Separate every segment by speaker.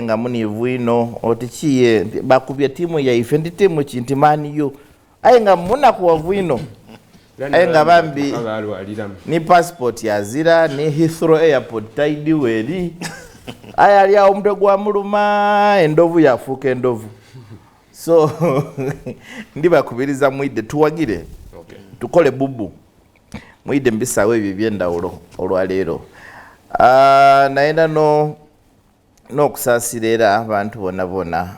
Speaker 1: nga munivu ino otichiye bakubya timu Yaife ndi timu chintimani yo aye nga munakuwavu ino aye nga bambi ni passport yazira ni Heathrow airport taidi weri aye ali awo omutwe gwa muluma endovu yafuuka endovu so ndibakubiriza mwide tuwagire tukole bubu mwide mbisawo ebyo ebyendawulo olwaleero naenda n'okusaasira era abantu bonna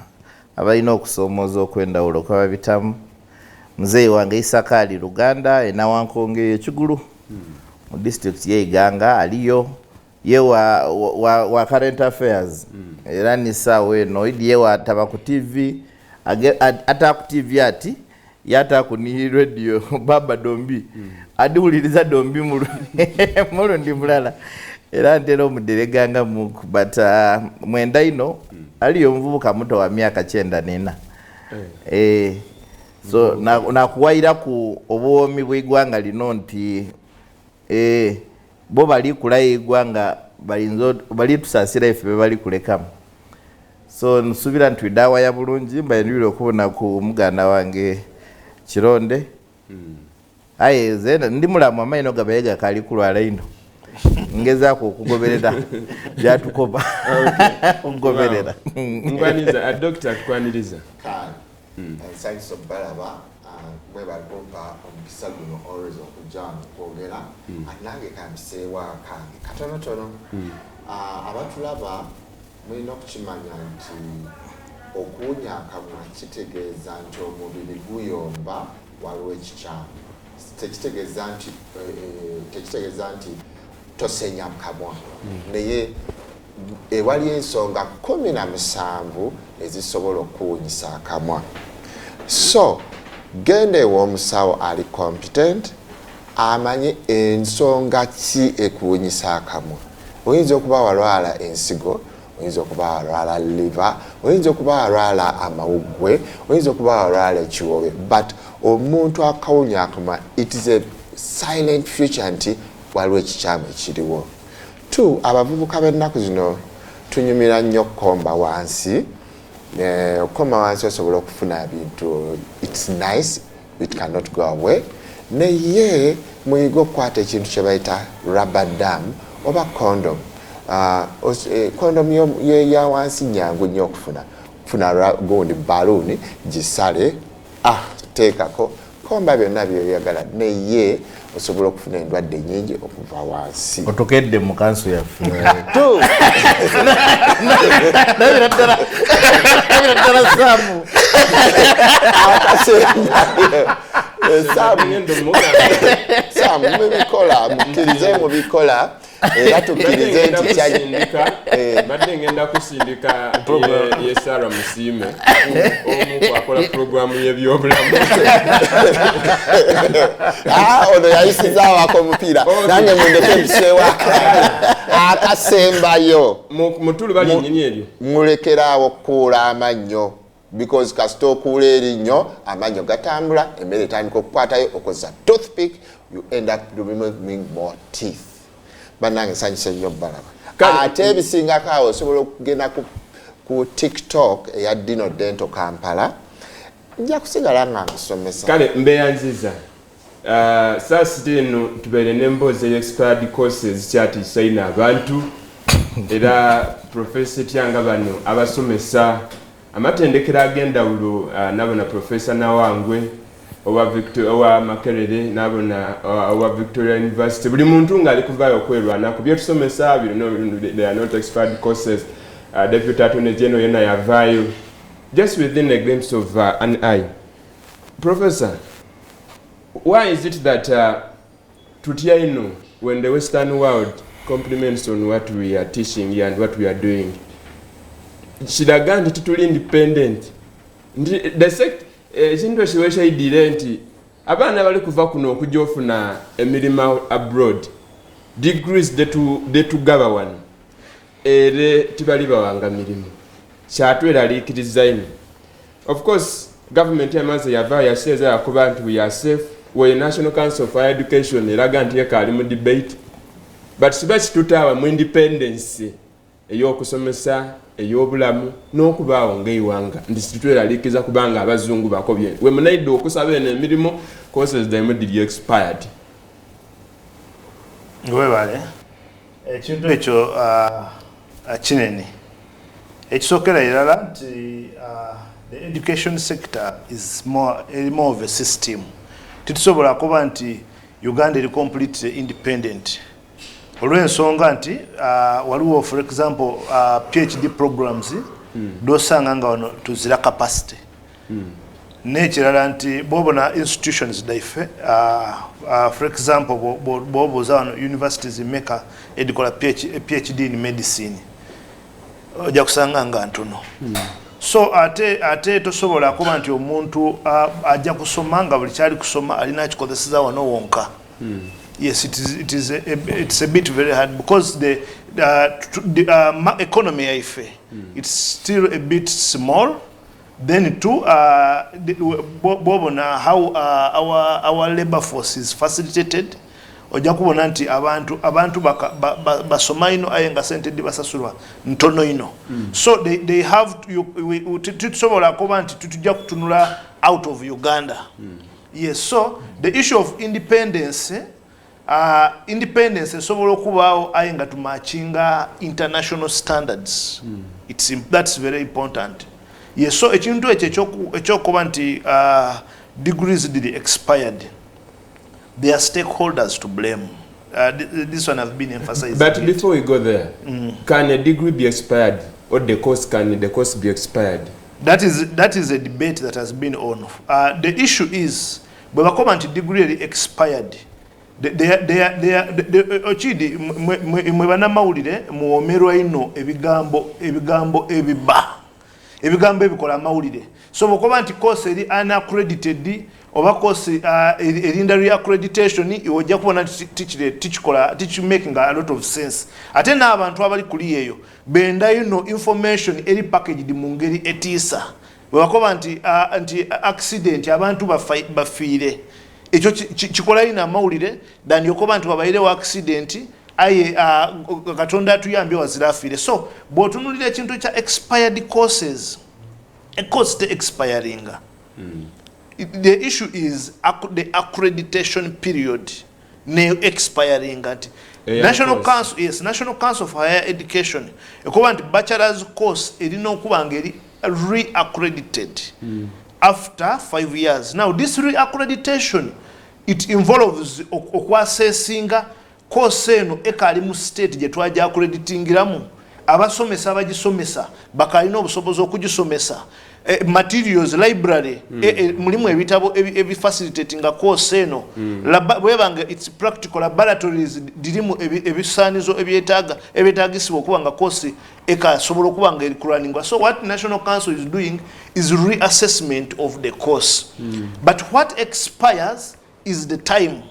Speaker 1: abalina okusoomoza okwendawulo kwababitamu muzeeyi wange Isakaali Luganda enawankonge ekigulu mu district y'Iganga aliyo ye wa current affairs era nisaawa eno idi ye wataba ku TV ata ku TV ati yata ku ni radio baba Dombi adiwuliriza Dombi mulundi mulala era ntera omudereganga muku but mwenda ino aliyo omuvubuka muto wa myaka 94 so nakuwaira ku obwomi bw'eggwanga lino nti bo bali kulayo eggwanga bali tusaasira ife bali kulekamu so nsubira ntwidawa ya bulungi mbayinubire okubona ku muganda wange Kironde aye zena ndi mulamu amaino gabayega kali kulwala ino ngezaako okugoberera byatukoba okugoberera
Speaker 2: ngwaniza doctor tukwaniriza
Speaker 3: science of balaba mwe balipompa omukisa guno always okujana kwogera anange kampiseewa kange katonotono abatulaba mulina okukimanya nti okuwunya akamwa kitegeeza nti omubiri guyomba waliwo ekikyamu tekitegeeza nti tosenya kamwa naye ewali ensonga 17 ezisobola okuwunyisa akamwa so gende w'omusawo ali competent amanye ensonga ki ekuwunyisa akamwa oyinza okuba walwala ensigo oyinza okuba walwala liver oyinza okuba walwala amawuggwe oyinza okuba walwala ekiwobe but omuntu akawunya akamwa it is a silent future nti waliwo ekikyamu ekiriwo 2 abavubuka b'ennaku zino tunyumira nnyo okukomba wansi okukomba wansi osobola okufuna bintu it's nice it cannot go away naye muyiga okukwata ekintu kye bayita rubber dam oba condom condom ya wansi nyangu nnyo okufuna gundi balloon gisale teekako komba byonna byoyagala naye osobola okufuna endwadde nyingi okuva wansi
Speaker 1: otokedde mu Kanso yaffe
Speaker 3: Samu mubikola mukkirize mubikola era tukkirize nti
Speaker 2: kyandika badde ngenda kusindika ye Sarah Musime omu akola programu y'ebyobulamu
Speaker 3: ono yayisizaawo akomupiira nange mundeke mpiseewo akasembayo
Speaker 2: mutulu bali nnyini eryo
Speaker 3: mulekeraawo okukuula amannyo because kasita okuula erinnyo amannyo gatambula emmere etandika okukwatayo okozesa toothpick you end up removing more teeth bannange nsanyusa nnyo balaba ate ebisingako awo osobola okugenda ku TikTok eya Dino Dental Kampala nja kusigala nga nsomesa
Speaker 2: kale mbeyanziza saasite eno tubeere n'emboozi expired courses kyatiisa abantu era Professor Tyanga bano abasomesa amatendekero ag'endawulo nabona Professor Nawangwe owa Makerere nabona owa Victoria University buli muntu ng'ali kuvaayo okwerwana ku byetusomesa bino they are not expired courses Deputy Attorney General yena yavaayo just within a glimpse of an eye. Professor, why is it that Tutiaino, when the Western world compliments on what we are teaching here and what we are doing, Shidagandi tituli independent? The sect ekintu kiwesha idire nti abaana bali kuva kuno okujja ofuna emirimu abroad degrees detugaba wano ere tibali bawanga mirimu kyatweraliikiriza ino. Of course government yamaze yavaayo yaseeza yakuba nti we are safe we National Council for Education eraga nti yekaali mu debate but siba kitutaawa mu independence ey'okusomesa ey'obulamu n'okubaawo ng'eiwanga nti situtweraliikiza kubanga abazungu bakobye we munaidde okusaba eno emirimu courses dhaimwe diri expired.
Speaker 4: Webale ekintu ekyo kinene ekisookera irala nti the education sector is more of a system. Titusobola kuba nti Uganda eri completely independent olw'ensonga nti waliwo for example PhD programs dosanga nga wano tuzira capacity n'ekirala nti bwobona institutions daife for example bwobuuza wano universities meka edikola PhD in medicine ojja kusanga nga ntono. So ate tosobola kuba nti omuntu ajja kusoma nga buli kyali kusoma alina akikozeseza wano wonka. Yes, it's a bit very hard because the economy Yaife, it's still a bit small. Then too, how our labor force is facilitated. Ojja kubona nti abantu basoma ino ayenga sente dibasasulwa ntono ino. So they have tusobola kuba nti tutujja kutunula out of Uganda. Yes, so the issue of independence esobola okubaawo ayenga tumachinga international standards. That's very important. Yes, so ekintu ekyokuba nti degrees did expired. There are stakeholders to blame. This one have been emphasized.
Speaker 2: But before we go there, can a degree be expired, or can the course be expired?
Speaker 4: That is a debate that has been on. The issue is, when a degree expired, ochidi mwebana mawulire muomerwa ino ebigambo ebikola mawulire. So bokoba nti course eri unaccredited oba course erinda reaccreditation ojja kubona teach making a lot of sense. Ate n'abantu abali kuli eyo benda information eri packaged mu ngeri etiisa. Bakoba nti accident abantu bafiire ekyo kikola ina mawulire than yokoba nti babaire wa accident aye katonda atuyambye wazirafire. So bwotunulira ekintu kya expired courses, a course expiring. The issue is the accreditation period expiring. National Council, yes, National Council for Higher Education, ekoba nti bachelor's course erina okuba ngeri re-accredited after 5 years. Now this re-accreditation, it involves okwasesinga course eno ekali mu state gye twaja accreditingiramu abasomesa abagisomesa bakalina obusobozi okugisomesa. Materials library mulimu ebitabo ebifacilitatinga course eno webanga it's practical laboratories dirimu ebisanizo ebyetaagisibwa okuba nga course ekasobola okuba nga erikulwaningwa. So what National Council is doing is reassessment of the course. But what expires is the time,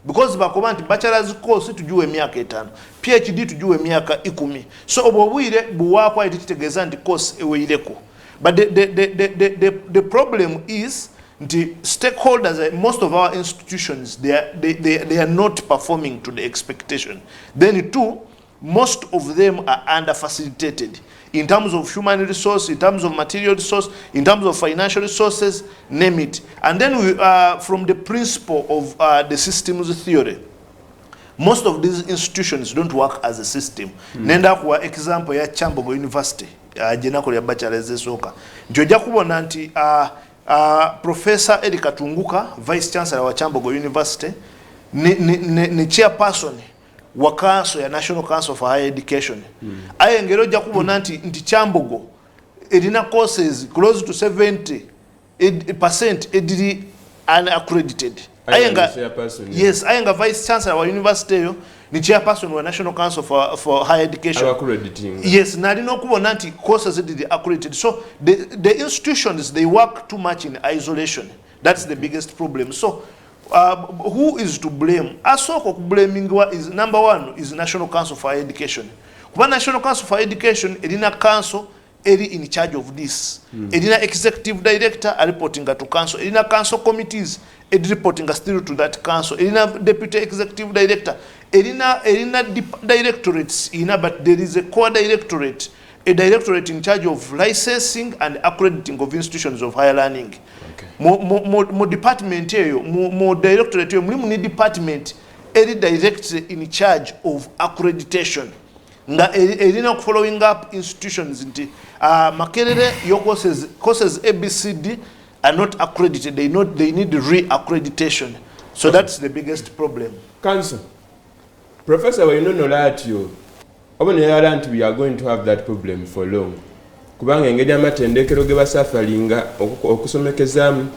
Speaker 4: because bakoba nti bachelor's course tujuwe emyaka 5, PhD tujuwe emyaka 10. So obwire buwakwa ekitegeeza nti course eweireko. But the problem is the stakeholders, most of our institutions, they are not performing to the expectation. Then too, most of them are under facilitated in terms of human resource, in terms of material resource, in terms of financial resources, name it. And then we from the principle of the systems theory, most of these institutions don't work as a system. Nenda kwa example ya Chambogo University, jenako ya bachelor's esoka. Njoja kubona nti Professor Edi Katunguka, Vice Chancellor wa Chambogo University, ni chairperson wa Kanso ya National Council for Higher Education. Aye ngero ja kubona nti Chambogo edina courses close to 70% ediri unaccredited. Yes, ayenga Vice Chancellor wa University yo ni chairperson wa National Council for Higher Education. Yes, nalino kubona nti courses did accredited. So the institutions, they work too much in isolation. That's the biggest problem. So who is to blame? Asoko kublamingwa is number 1 is National Council for Higher Education. Kuba National Council for Education edina council eri in charge of this. Edina executive director reporting to council. Edina council committees reporting still to that council. Edina deputy executive director. Edina directorates but there is a core directorate a directorate in charge of licensing and accrediting of institutions of higher learning. Mu department eyo mu directorate eyo mulimu ni department eri directly in charge of accreditation nga erina ku following up institutions nti Makerere your courses ABCD are not accredited, they need re-accreditation. So that's the biggest problem.
Speaker 2: Kanso, Professor, we know that you we are going to have that problem for long. Kubanga engeri amatendekero ge basafalinga okusomekezaamu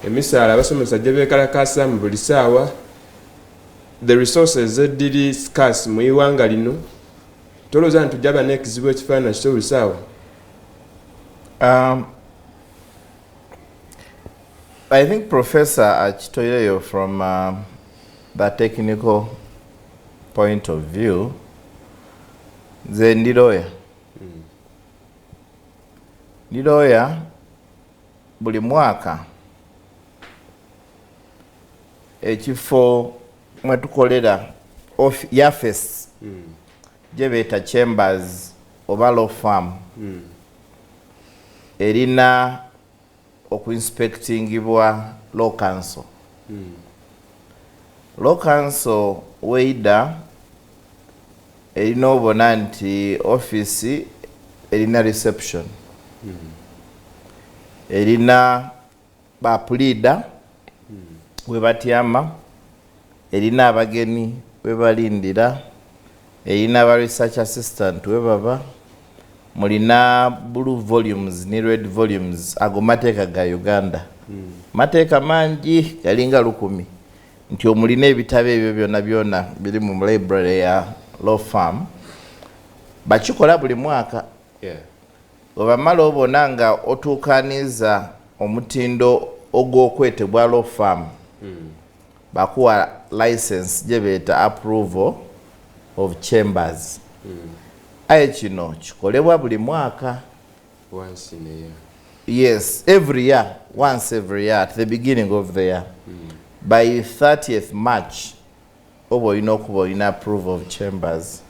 Speaker 2: emisaala abasomesa gye beekalakaasamu buli ssaawa, the resources eddiri scarce mu iwanga lino, tolowooza nti tujja bana ekizibu ekifaanana kito buli ssaawa?
Speaker 1: I think Professor Achitoyeyo from the technical point of view, nze ndi lawyer. Ndi lawyer buli mwaka ekifo mwe tukolera Yaife gye beeta chambers oba law firm erina okuinspectingibwa law council. Law council weida erina obona nti office erina reception, erina bapulida we batyama, erina abageni we balindira, erina ba research assistant we baba, mulina blue volumes ni red volumes ago mateeka ga Uganda. Mateeka mangi galinga 10 nti omulina ebitabo ebyo byonna byonna biri mu library ya law firm bakikola buli mwaka. Obamala obona nga otuukaniza omutindo ogw'okwetebwa law firm bakuwa license gye beeta approval of chambers. Aye kino kikolebwa buli mwaka.
Speaker 2: Once in a year.
Speaker 1: Yes, every year, once every year at the beginning of the year. By 30th March oba olina okuba olina approval of chambers.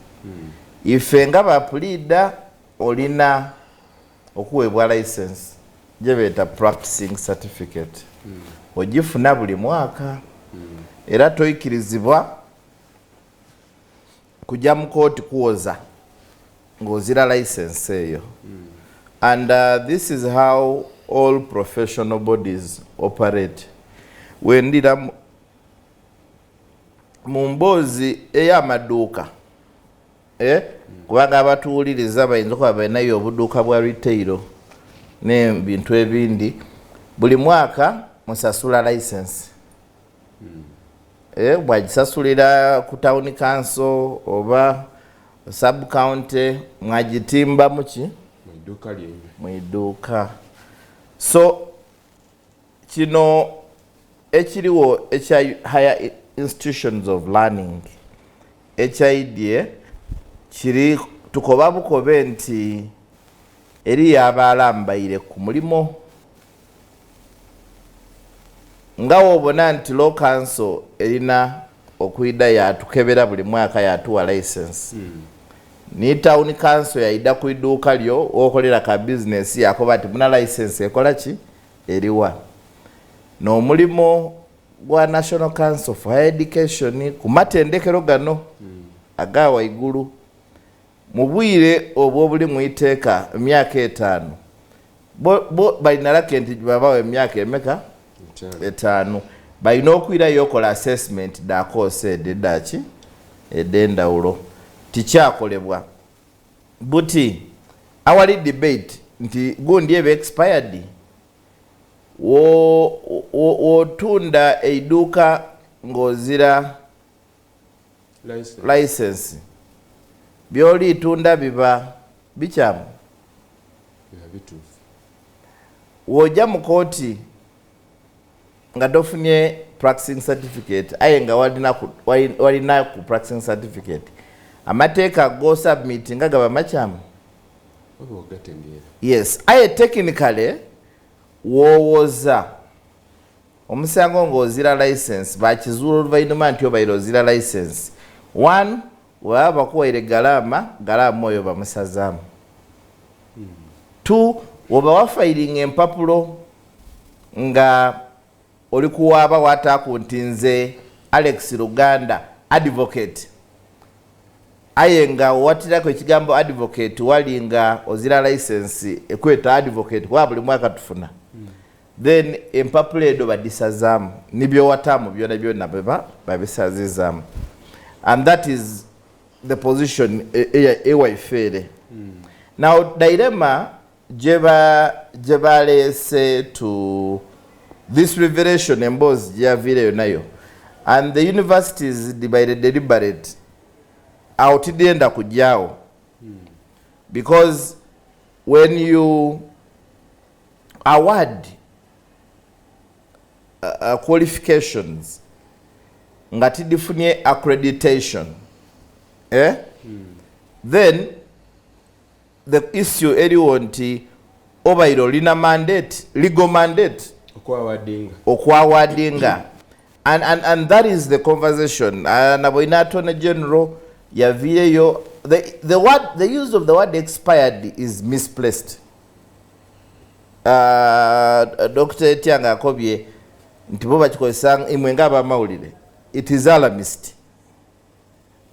Speaker 1: Ife nga bapulida olina okuweebwa license gye beeta practicing certificate. Ogifuna buli mwaka era toyikirizibwa kujja mu kooti kuwoza ng'ozira license eyo. And this is how all professional bodies operate. Wendira mu mboozi ey'amaduuka kubanga abatuwuliriza bayinza okuba balinayo obuduuka bwa retail n'ebintu ebindi, buli mwaka musasula license. Bwagisasulira ku town council oba sub county mwagitimba muki mu idduuka. So kino ekiriwo ekya higher institutions of learning ekyaidye kiri tukoba bukobe nti eri abalambaire ku mulimo nga wobona nti law council erina okuida yatukebera buli mwaka yatuwa license. Ni town council yaida ku idduuka lyo okolera ka business yako bati muna license ekola ki eriwa. N'omulimo gwa National Council for Higher Education ku matendekero gano aga waigulu mu bwire obwo buli mu iteeka emyaka 5 bo balina lake nti babawe emyaka emeka 5 balina okwira yokola assessment da course eddaaki edendawulo tikyakolebwa buti awali debate nti gundi ebe expired wotunda eiduuka ng'ozira license byoli tunda biba bikyamu wojja mu kooti nga tofunye practicing certificate aye nga walina ku practicing certificate amateeka go submit nga gaba makyamu. Yes, aye technically wowoza omusango ng'ozira license bakizuula oluvannyuma nti obaire ozira license. One, waba bakuwaire galama oyo bamusazaamu. 2 oba wafiling empapulo nga oli kuwaaba wataako nti nze Alex Luganda advocate aye nga watirako ekigambo advocate wali nga ozira license ekweta advocate kwa buli mwaka tufuna then empapulo edo badisazaamu nibyo watamu byonna babisazizaamu and that is the position Yaife. Now dilemma jebalese to this revelation embozi javire nayo and the universities divided deliberate outidenda kujao because when you award qualifications ngati difunye accreditation then the issue eliwonti obairo lina mandate legal mandate okwawadinga and that is the conversation naboina Attorney General yavireyo the use of the word expired is misplaced. Dr. Tianga Kobye nti bo bakikozesa imwe ng'abamawulire it is alarmist.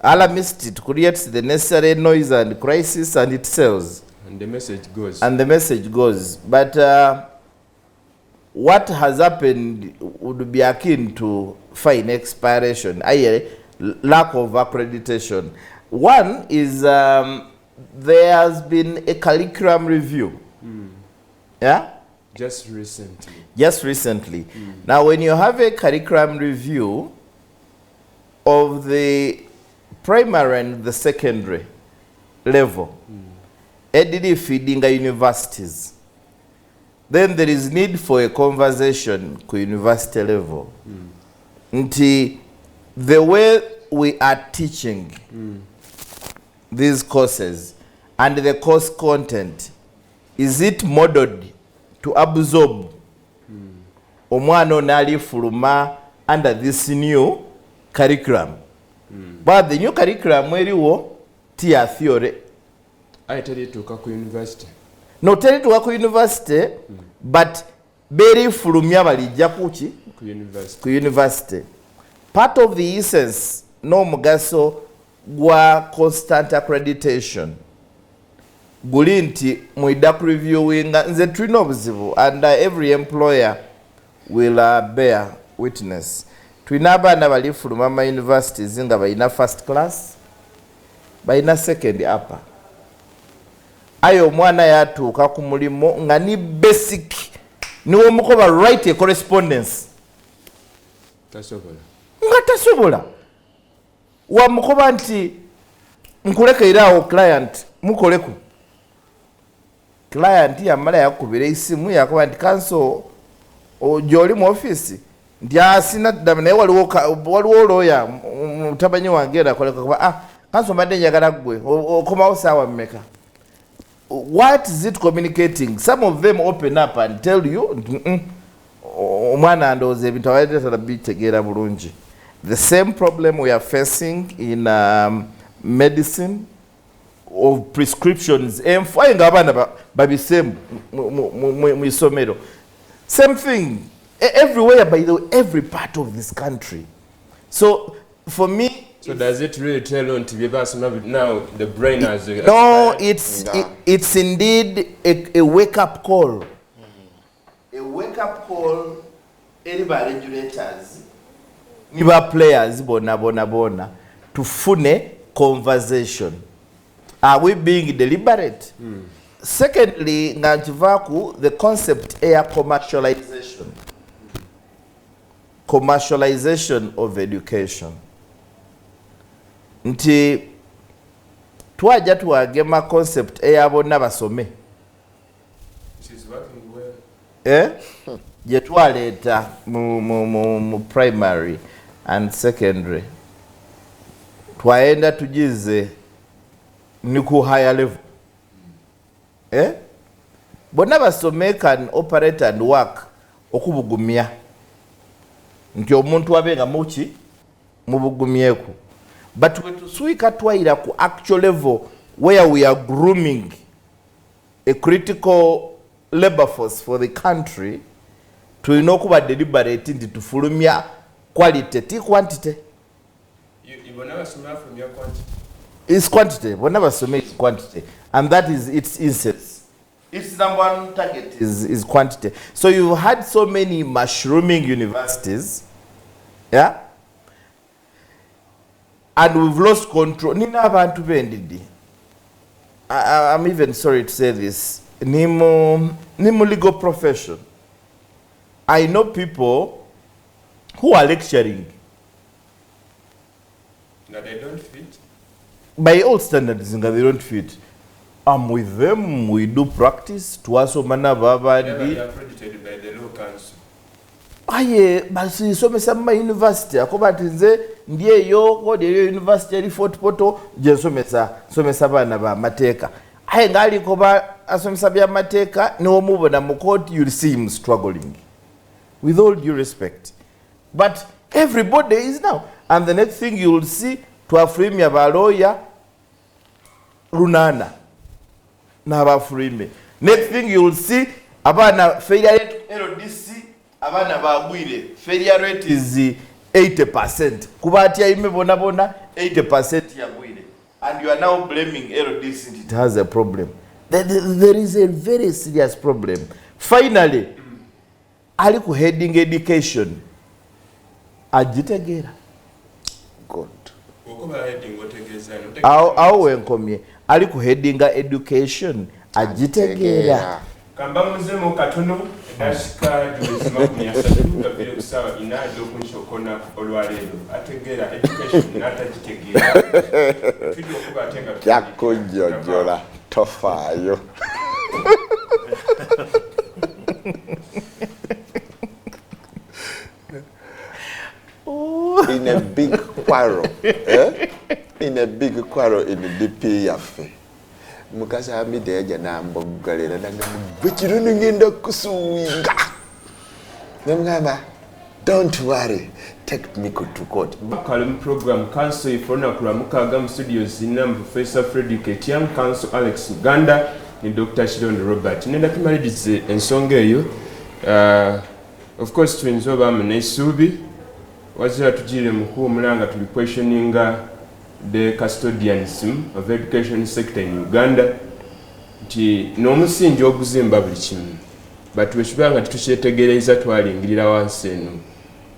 Speaker 1: It creates the necessary noise and crisis and it sells.
Speaker 2: And the message goes. But what has happened would be akin to fine expiration, i.e. lack of accreditation. One is there has been a curriculum review. Yeah?
Speaker 1: Just recently. Now when you have a curriculum review of the primary and the secondary level, edity feeding universities, then there is need for a conversation ku university level. Nti the way we are teaching these courses and the course content, is it modeled to absorb omwana onali fuluma under this new curriculum? But the new curriculum eriwo tia theory.
Speaker 2: I tell you to ku university.
Speaker 1: No, tell it to ku university, but beri fulumya balijja kuki ku university. Part of the essence no mugaso gwa constant accreditation guli nti muida ku reviewing nze tulina obuzibu and every employer will bear witness. Tulina abaana bali fuluma ma universities nga balina first class, balina second upper. Ayo omwana yatuuka ku mulimo nga ni basic niwo mukoba write a correspondence nga tasobola wamukoba nti nkulekeiraawo client mukoleku client yamala yakubira isimu yakuba nti Kanso gyoli mu office nti asina ddala naye waliwo lawyer mutabanyi wange nakoleka kuba Kanso mbadde njagala ggwe okomawo saawa mmeka. What is it communicating? Some of them open up and tell you omwana ndowooza ebintu abaletera bitegeera bulungi. The same problem we are facing in medicine of prescriptions. Enfaye nga abaana babisemu mu isomero. Same thing everywhere, by the way, every part of this country. So for me,
Speaker 2: so does it really tell on TV now the brain has
Speaker 1: no, it's indeed a wake-up call. A wake-up call anybody regulators niba players bona tufune conversation. Are we being deliberate? Secondly, nganchivaku the concept air commercialization of education. Nti twaja tuwagema concept eyabonna basome je twaleeta mu primary and secondary twaenda tugize ni ku higher level. Bonna basome can operate and work okubugumya nti omuntu abenga muki mubugumyeku. But when to swika twaira ku actual level where we are grooming a critical labor force for the country, tulina okuba deliberate nti tufulumya quality ti quantity. It's quantity. Bonna basome is quantity, and that is its essence. Its number one target is quantity. So you've had so many mushrooming universities, yeah, and we've lost control. Nina abantu bendidi. I'm even sorry to say this. Nimo legal profession. I know people who are lecturing.
Speaker 2: Now they don't fit.
Speaker 1: By all standards, they don't fit. I'm with them, we do practice. Tuaso mana baba
Speaker 2: They are accredited by the law council.
Speaker 1: Aye, basi somesa university. Akobati nze ndiye yo kode university eri Fort Poto je somesa bana ba mateka. Aye ngali koba asomesa bya mateka no mubona mu court, you'll see him struggling. With all due respect. But everybody is now. And the next thing you will see, twafrimi abaloya runana na abafrimi. Next thing you will see, abana failure rate LDC, abana bagwire. Failure rate is 80%. Kubati ya ime bona 80% ya gwire. And you are now blaming LDC, it has a problem. There is a very serious problem. Finally, aliku heading education. Ajitegera.
Speaker 3: Good.
Speaker 1: Awe nkomye. Aliku heading education. Ajitegera.
Speaker 2: Kamba muzemu katono edashika jubizima kunyasatu gavire kusawa inajo kunshokona olwalero ategera education natajitegera tudio kuba atenga
Speaker 3: yakujjojola tofayo. In a big quarrel, in a big quarrel in the DP Yaife. Mukasa hamide aja na mbogalera nanga mubikirunu ngenda kusuwinga. Nemgamba, don't worry, take me to court.
Speaker 2: Kalim program Kanso ifona kulamuka agam studios inam Professor Frederick Young, Kanso Alex Uganda, ni Dr. Shilon Robert. Nenda tumalidize ensonga eyo. Of course twinzoba mnesubi. Wazira tujire mkuu mulanga tuli questioninga the custodianism of education sector in Uganda. Nti n'omusingi oguzimba buli kimu. But weshibanga tutushetegereza twalingirira wansi eno.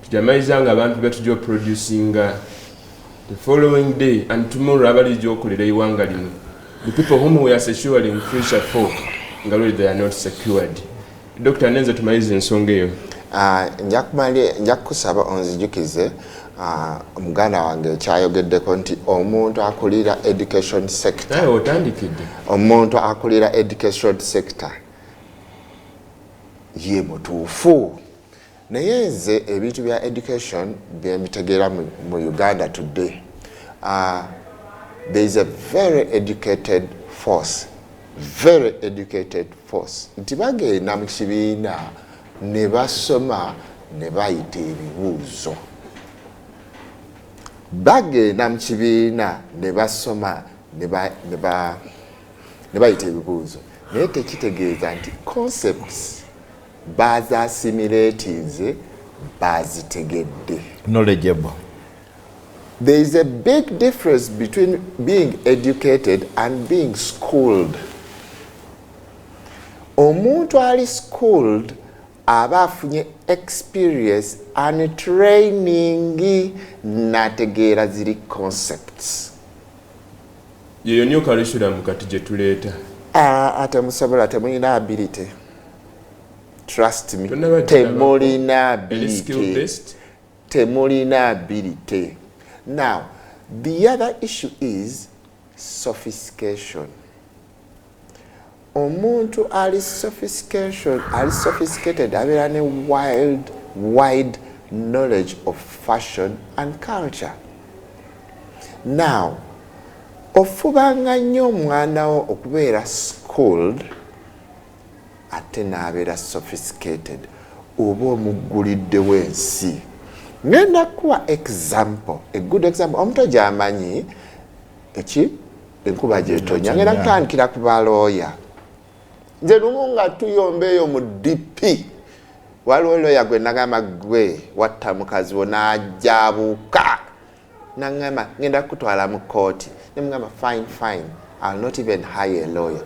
Speaker 2: Tujamaiza nga abantu betujjo producinga the following day and tomorrow abalijjo okolera iwanga lino. The people whom we are securing future for ngalwe they are not secured. Dr. Nenze tumalize ensonga eyo.
Speaker 3: Njakusaba onzijukize omuganda wange kyayogeddeko nti omuntu akulira education sector.
Speaker 2: Otandikidde.
Speaker 3: Omuntu akulira education sector ye mutuufu. Naye nze ebintu bya education byemitegeera mu Uganda today. There is a very educated force. Very educated force. Nti bagenda mu kibiina ne basoma ne bayita ebibuuzo. Bagenda mu kibiina ne basoma ne bayita ebibuuzo. Naye tekitegeeza nti concepts baza assimilatinze bazitegedde.
Speaker 1: Knowledgeable.
Speaker 3: There is a big difference between being educated and being schooled. Omuntu ali schooled aba afunye experience and training nategeera ziri concepts.
Speaker 2: Yeyo nyo curriculum kati gye tuleeta.
Speaker 3: Ate musobola temulina ability. Trust me. Temulina ability. Temulina ability. Now, the other issue is sophistication. Omuntu ali sophisticated abeera ne wide knowledge of fashion and culture. Now, ofubanga nnyo omwana wo okubeera schooled ate n'abeera sophisticated oba omugguliddewo ensi. Ngenda kuwa example, a good example. Omuntu gy'amanyi enkuba gy'etonya ngenda kutandikira ku balooya. nze lumu nga tuyombeeyo mu DP waliwo lawyer gwe nagamba gwe watta mukazi wo n'ajabuuka nangamba ngenda kutwala mu kooti ne mugamba fine I'll not even hire a lawyer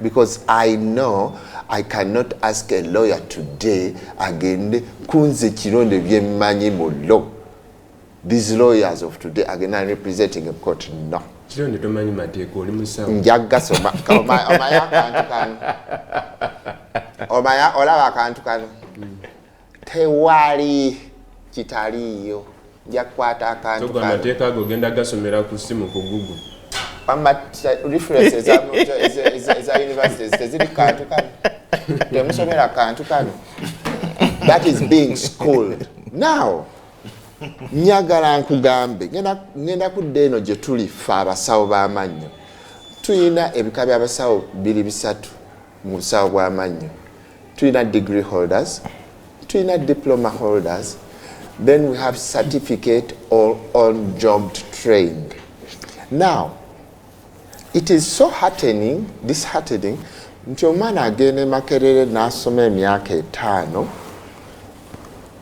Speaker 3: because I know I cannot ask a lawyer today agende kunze kironde byemmanyi mu law. These lawyers of today again are representing a court. No.
Speaker 2: Kironde tomanyi mateeka oli musawo.
Speaker 3: Njaga soma omaya akantu kano. Olaba akantu kano. Tewali kitaliyo. Nja kukwata akantu kano.
Speaker 2: Togwa mateeka ago genda gasomera ku simu ku Google.
Speaker 3: References za universities teziri kantu kano. Temusomera kantu kano. That is being schooled. Now, nyagala nkugambe ngenda kudde eno gye tuli ffe abasawo b'amannyo tuyina ebika by'abasawo 2-3 mu busawo bw'amannyo. Tuyina degree holders, tuyina diploma holders, then we have certificate or on-job trained. Now, it is so disheartening nti omwana agenda Makerere n'asoma emyaka 5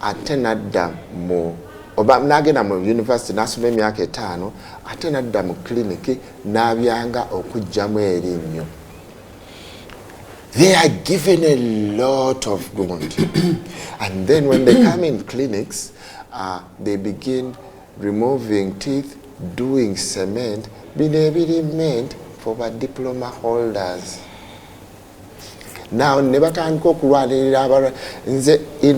Speaker 3: ate nadda mu oba nagenda mu university n'asoma emyaka 5 ate nadda mu clinic n'abyanga okujjamu erinnyo. They are given a lot of good. And then when they come in clinics, they begin removing teeth, doing cement, being meant for the diploma holders. Now, in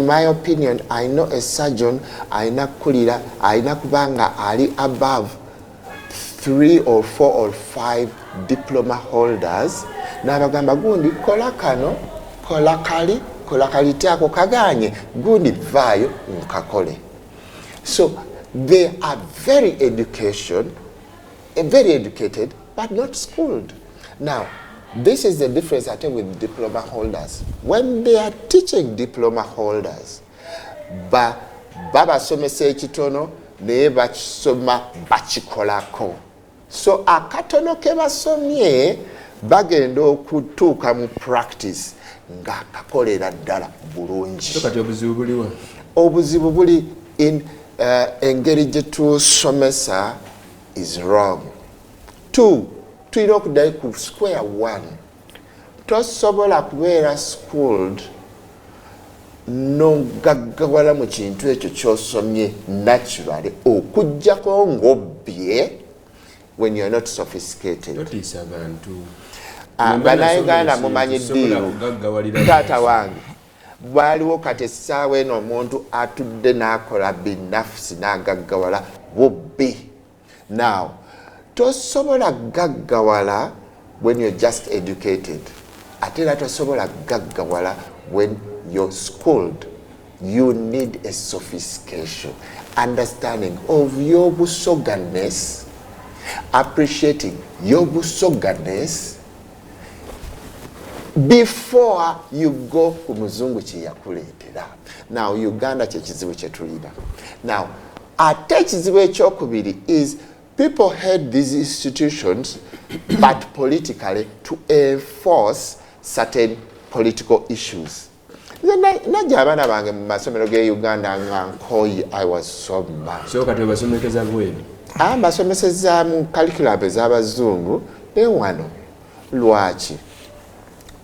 Speaker 3: my opinion, I know a surgeon, I know kubanga ali above 3 or 4 or 5 diploma holders. Nabagamba gundi kola kano, kola kali tako kaganye, gundi vayo nkakole. So they are very educated, but not schooled. Now, this is the difference I think with diploma holders. When they are teaching diploma holders, baba somese ekitono ne basoma bachikolako. So akatono ke basomye bagenda okutuuka mu practice nga kakolera ddala bulungi.
Speaker 2: Kati obuzibu buliwa?
Speaker 3: Obuzibu buli in engeri gye tusomesa is wrong. 2, tulina okuddayo ku square 1. Tosobola kubeera schooled n'ogaggawala mu kintu ekyo ky'osomye naturally okuggyako ng'obbye when you're not sophisticated.
Speaker 2: Totiisa bantu.
Speaker 3: Bannayuganda mumanyi ddiiru taata wange waliwo kati essaawa eno omuntu atudde n'akola binafsi n'agaggawala bubbi. Now, tosobola gaggawala when you're just educated. Ate era tosobola gaggawala when you're schooled. You need a sophistication, understanding of your busoganess, appreciating your busoganess before you go ku muzungu kye yakuleetera. Now, Uganda kye kizibu kye tulina. Now, ate ekizibu ekyokubiri is people had these institutions but politically to enforce certain political issues. Najja abaana bange mu masomero ge Uganda nga nkoyi I was so mad.
Speaker 2: So kati basomekeza bweru.
Speaker 3: Basomeseza mu curriculum ez'abazungu ne wano. Lwaki?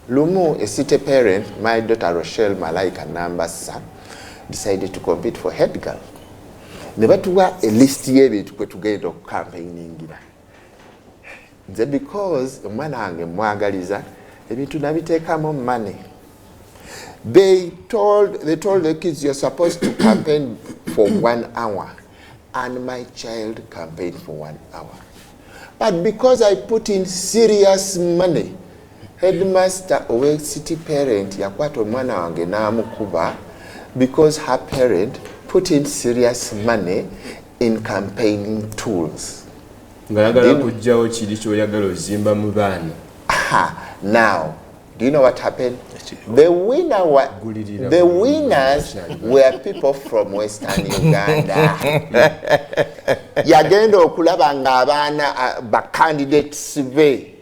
Speaker 3: Lumu, a city parent, my daughter Rochelle Malaika Nambasa, decided to compete for head girl. Never to wear a list y'ebintu kwe tugenda okucampaigningira. Nze because omwana wange mwagaliza ebintu nabiteekamu money. They told the kids you're supposed to campaign for 1 hour, and my child campaigned for 1 hour. But because I put in serious money, headmaster or city parent yakwata omwana wange n'amukuba because her parent put in serious money in campaigning tools.
Speaker 2: Ngayagala kujjawo kiri ky'oyagala ozimba mu baana.
Speaker 3: Now, do you know what happened? The winners were people from Western Uganda. Yagenda okulaba nga abaana ba candidates be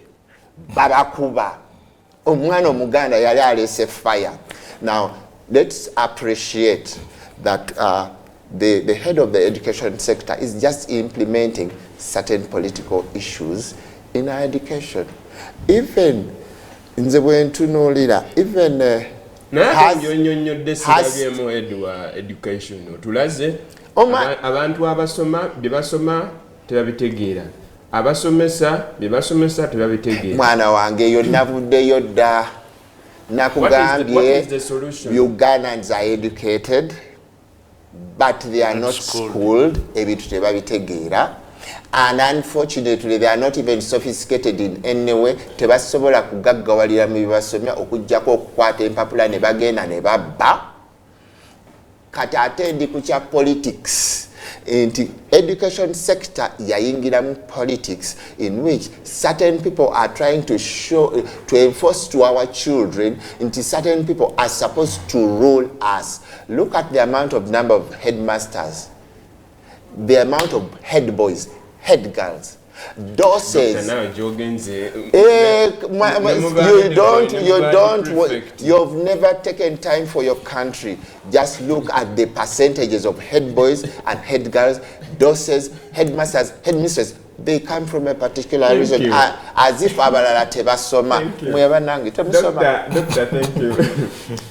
Speaker 3: babakuba. omwana omuganda yali alese fire. Now let's appreciate that the head of the education sector is just implementing certain political issues in our education. Even nze bwentunuulira even
Speaker 2: education otulaze abantu abasoma bye basoma tebabitegeera, abasomesa bye basomesa tebabitegeera.
Speaker 3: Mwana wange yo navuddeyo dda nakugambye Ugandans are educated but they are not schooled, ebintu tebabitegeera. And unfortunately they are not even sophisticated in any way. Tebasobola kugaggawalira mu bibasomya okujjako okukwata empapula ne bagenda ne babba. Kati ate ndi ku kya politics nti education sector yayingira mu politics in which certain people are trying to enforce to our children nti certain people are supposed to rule us. Look at the amount of number of headmasters, the amount of head boys, head girls, doses. You've never taken time for your country. Just look at the percentages of head boys and head girls, doses, headmasters, headmistresses. They come from a particular reason, as if abalala tebasoma.
Speaker 2: Doctor, thank you.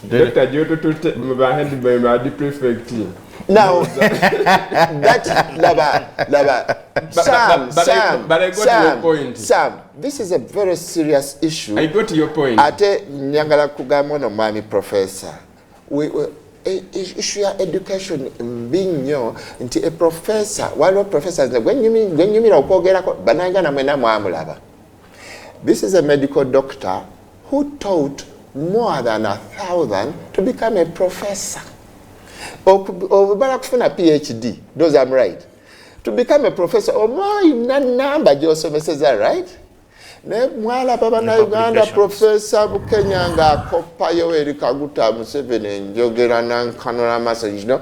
Speaker 2: Doctor, you to my head by my prefect.
Speaker 3: Now, that Sam, this is a very serious issue.
Speaker 2: I got your point.
Speaker 3: Ate nyangala kugamba no mami professor. Issue ya education mbinyo nti a professor, waliwo professors gwenyumira okwogerako bananga mwena mwamulaba. This is a medical doctor who taught more than 1,000 to become a professor. Obala kufuna PhD, those I'm right. To become a professor, my number gyosomeseza, right? Ne mwala baba na Uganda professor bukenyanga akopa Yoweri Kaguta Museveni njogera nankanula message, you know.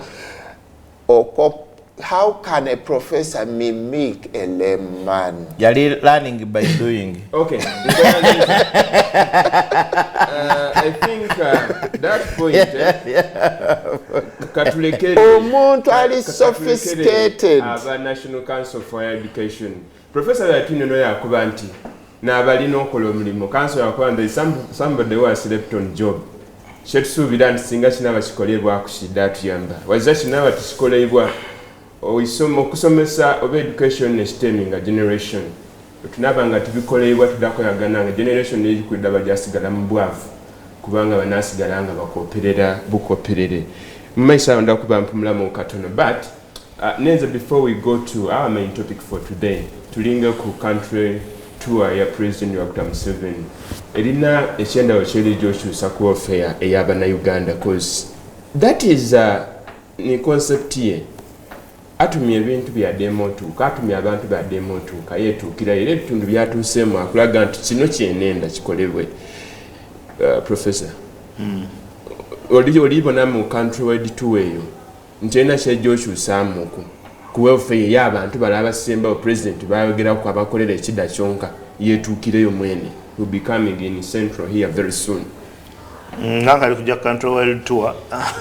Speaker 3: How can a professor mimic a layman?
Speaker 1: You're learning by doing.
Speaker 2: Okay. I think that point.
Speaker 3: Omuntu ali sophisticated.
Speaker 2: Aba National Council for Education. Professor Latino no yakuba nti n'abalina okola omulimu Kanso yakuba nti somebody who has slept on job. Shetusuubira nti singa kinaba kikolebwa kushidda tuyamba. Wazza kinaba tukikolebwa okusomesa oba education nesteming a generation. Tunaba nga tubikolebwa tudakolagana nga generation eyikuddaba bajasigala mu bwavu kubanga banasigala nga bakooperera bukoperere. Mumaiso nda kuba mpumulamu katono, but nenza before we go to our main topic for today, tulinga ku country tour ya President Dr. Museveni. Erina ekyenda okyeri gy'okyusa ku affair ey'abana Uganda, cause that is ni concept ye. Atumye ebintu bya demotuuka, atumye abantu ba demotuuka yeetuukira era ebitundu byatuuseemu akulaga nti kino kyenenda kikolebwe. Professor, olibona mu countrywide tour eyo nti erina kyejjokyusaamu ku welfare y'abantu bala abasembawo president bayogeraku abakolera ekidda kyonka yeetuukireyo mwene will be coming in central here very soon.
Speaker 4: Ngakali kuja countrywide tour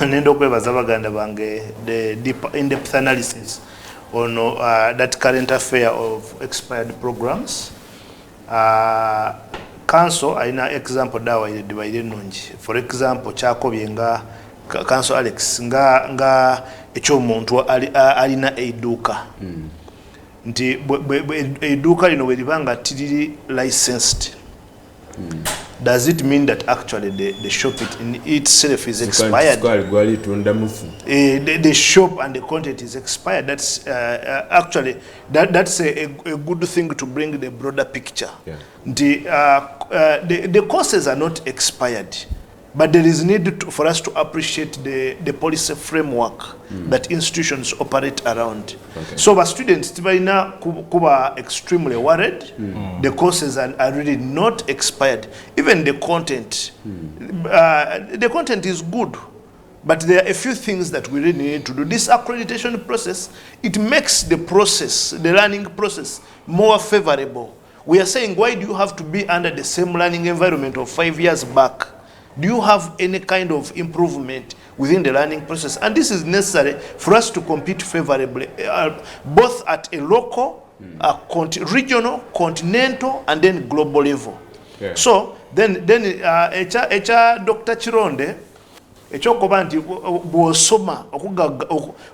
Speaker 4: nendo kwebaza baganda bange the deep in-depth analysis on that current affair of expired programs. Kanso aina example dawa ile divide nungi. For example chakobye nga Kanso Alex nga ekyo omuntu alina eduka. Nti eduka lino welibanga tiri licensed. Does it mean that actually the shop in itself is expired? The shop and the content is expired. That's actually that's a good thing to bring the broader picture.
Speaker 2: Yeah.
Speaker 4: The courses are not expired, but there is need for us to appreciate the policy framework that institutions operate around. Okay. So the students kuba extremely worried. The courses are really not expired. Even the content, the content is good, but there are a few things that we really need to do. This accreditation process, it makes the process, the learning process, more favorable. we are saying, why do you have to be under the same learning environment of 5 years back? Do you have any kind of improvement within the learning process? And this is necessary for us to compete favorably, both at a local, regional, continental, and then global level.
Speaker 2: Yeah.
Speaker 4: So then echa Dr. Chironde ekyokuba nti bw'osoma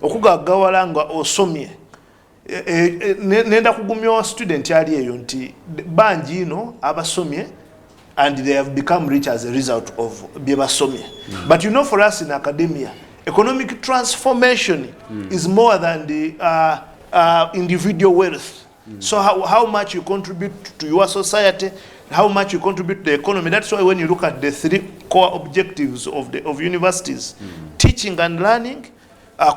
Speaker 4: okugagawala nga osomye nenda kugumya student ali eyo nti bangi ino abasomye and they have become rich as a result of bye basomye. But you know, for us in academia, economic transformation is more than the individual wealth. So how much you contribute to your society, how much you contribute to the economy. That's why when you look at the 3 core objectives of universities, teaching and learning,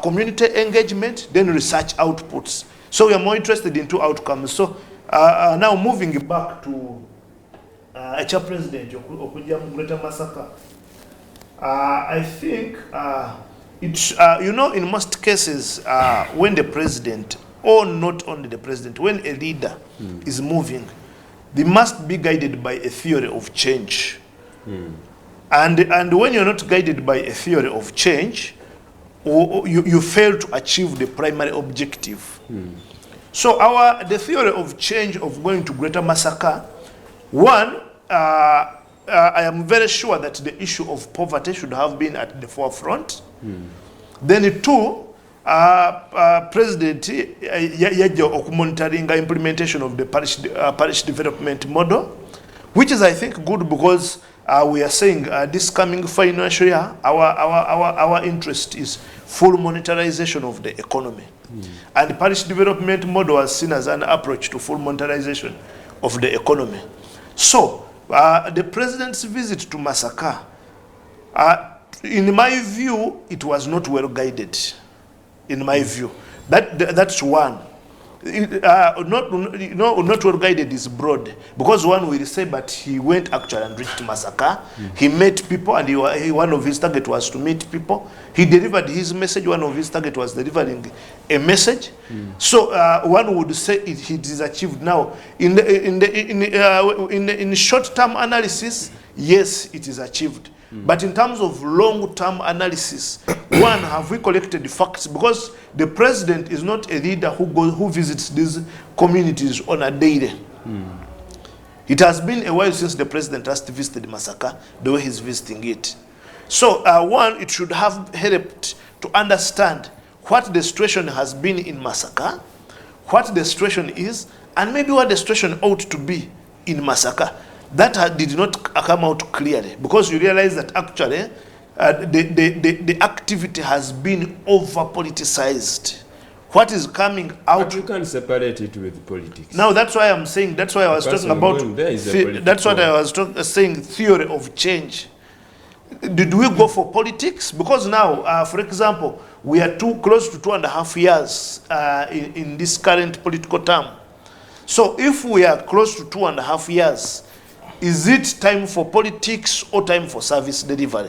Speaker 4: community engagement, then research outputs. So we are more interested in 2 outcomes. So now moving back to HR President Okujja Greater Masaka, I think it's you know, in most cases when the president, or not only the president, when a leader is moving, they must be guided by a theory of change. And when you're not guided by a theory of change, you fail to achieve the primary objective. So the theory of change of going to Greater Masaka, one, I am very sure that the issue of poverty should have been at the forefront. Then 2, President yaja okumonitoringa implementation of the parish development model, which is, I think, good because we are saying this coming financial year, our interest is full monetarization of the economy. And the parish development model was seen as an approach to full monetarization of the economy. So the president's visit to Masaka, in my view, it was not well guided. In my view, that's one. Not well guided is broad, because one will say, but he went actually and reached Masaka. He met people, and one of his target was to meet people. He delivered his message. One of his target was delivering a message. So one would say it is achieved. Now, in short-term analysis, yes, it is achieved. But in terms of long-term analysis, one, have we collected the facts? Because the president is not a leader who visits these communities on a daily. It has been a while since the president has visited Masaka, the way he's visiting it. So one, it should have helped to understand what the situation has been in Masaka, what the situation is, and maybe what the situation ought to be in Masaka. That did not come out clearly, because you realize that actually the activity has been over-politicized. What is coming out...
Speaker 2: But you can't separate it with politics.
Speaker 4: Now, that's why I'm saying, that's why I was talking about... That's what I was saying, theory of change. Did we go for politics? Because now, for example, we are close to 2.5 years in this current political term. So if we are close to 2.5 years, is it time for politics or time for service delivery?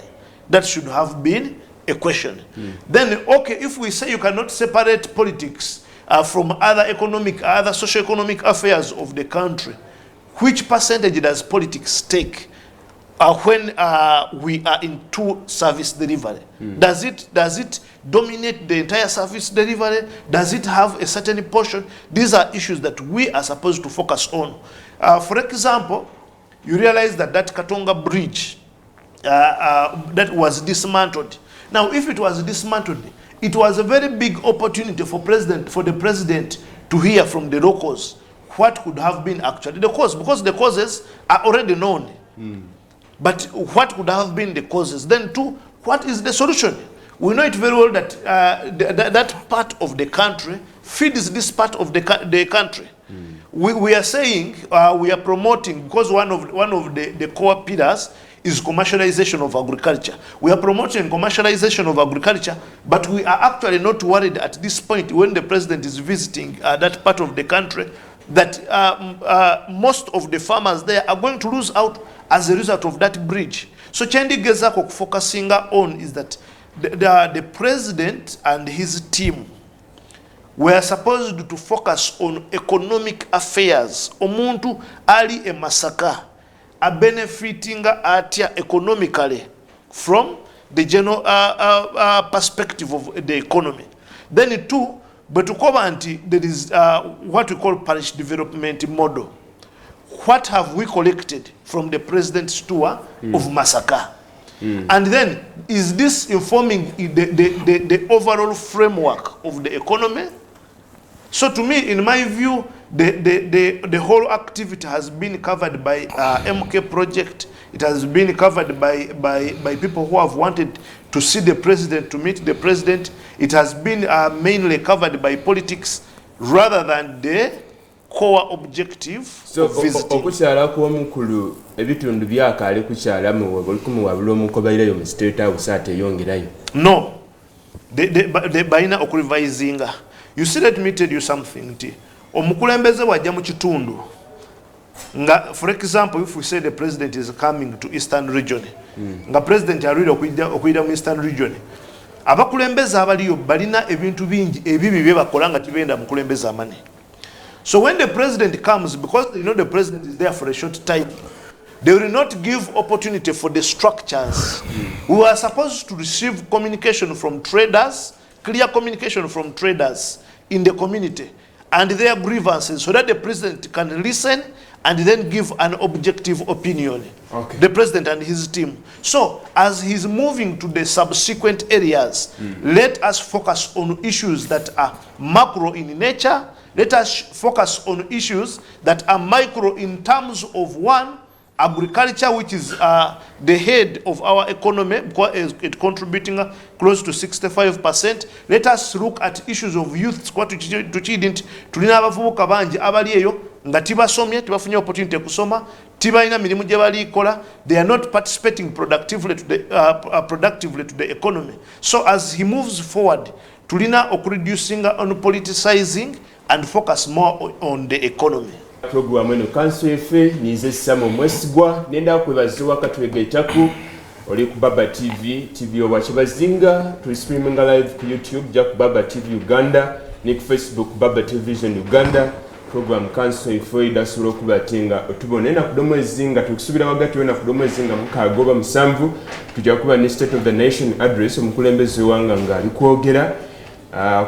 Speaker 4: That should have been a question. Then, okay, if we say you cannot separate politics from other socio-economic affairs of the country, which percentage does politics take when we are in 2 service delivery? Does it dominate the entire service delivery? Does it have a certain portion? These are issues that we are supposed to focus on. For example, you realize that Katonga bridge that was dismantled. Now, if it was dismantled, it was a very big opportunity for the president to hear from the locals what could have been actually the cause, because the causes are already known. But what could have been the causes? Then 2, what is the solution? We know it very well that that part of the country feeds this part of the country. We are saying, we are promoting, because one of the core pillars is commercialization of agriculture. We are promoting commercialization of agriculture, but we are actually not worried at this point when the president is visiting that part of the country that most of the farmers there are going to lose out as a result of that bridge. So Chendi Gezako focusing on is that the president and his team we are supposed to focus on economic affairs. Omuntu ali e Masaka a benefiting atya economically from the general perspective of the economy. Then two, but to cover anti, there is what we call parish development model. What have we collected from the president's tour of Masaka? And then, is this informing the overall framework of the economy? So to me, in my view, the whole activity has been covered by MK project. It has been covered by people who have wanted to see the president, to meet the president. It has been mainly covered by politics rather than the core objective of visiting.
Speaker 2: Okukyala kw'omukulu ebitundu byakaale kukyalamu wabula omukobairayo mu State House ate yongerayo.
Speaker 4: No. They baina okurevisinga. You see, let me tell you something. Omukulembeze wajja mu kitundu. Nga, for example, if we say the president is coming to Eastern region, nga president alwira okuyida mu Eastern region, abakulembeze abaliyo balina ebintu bingi ebibi bye bakola nga tibenda mukulembeze amane. So when the president comes, because you know the president is there for a short time, they will not give opportunity for the structures. We are supposed to receive communication from traders, clear communication from traders in the community and their grievances, so that the president can listen and then give an objective opinion.
Speaker 2: Okay.
Speaker 4: The president and his team. So as he's moving to the subsequent areas, let us focus on issues that are macro in nature. Let us focus on issues that are micro in terms of one, agriculture, which is the head of our economy, because it's contributing close to 65%. Let us look at issues of youth. Tulina abavubuka bangi abali eyo nga tibasomye, tibafunye opportunity kusoma, tibalina mirimu gye balikola. They are not participating productively to the economy. So as he moves forward, tulina reducing on politicizing and focus more on the economy.
Speaker 2: Program eno Kanso Yaife nize Samo Mwesigwa nenda kwebaza wakatwegeitaku oli ku Baba TV owakibazinga tuli streaming live ku YouTube ja ku Baba TV Uganda ne ku Facebook Baba Television Uganda. Program Kanso Yaife idasula okubatenga otubonena kudomwezinga tukusubira wagati wena kudomwezinga mukagoba musanvu tujja kuba ne State of the Nation address omukulembeze wanga nga ali kwogera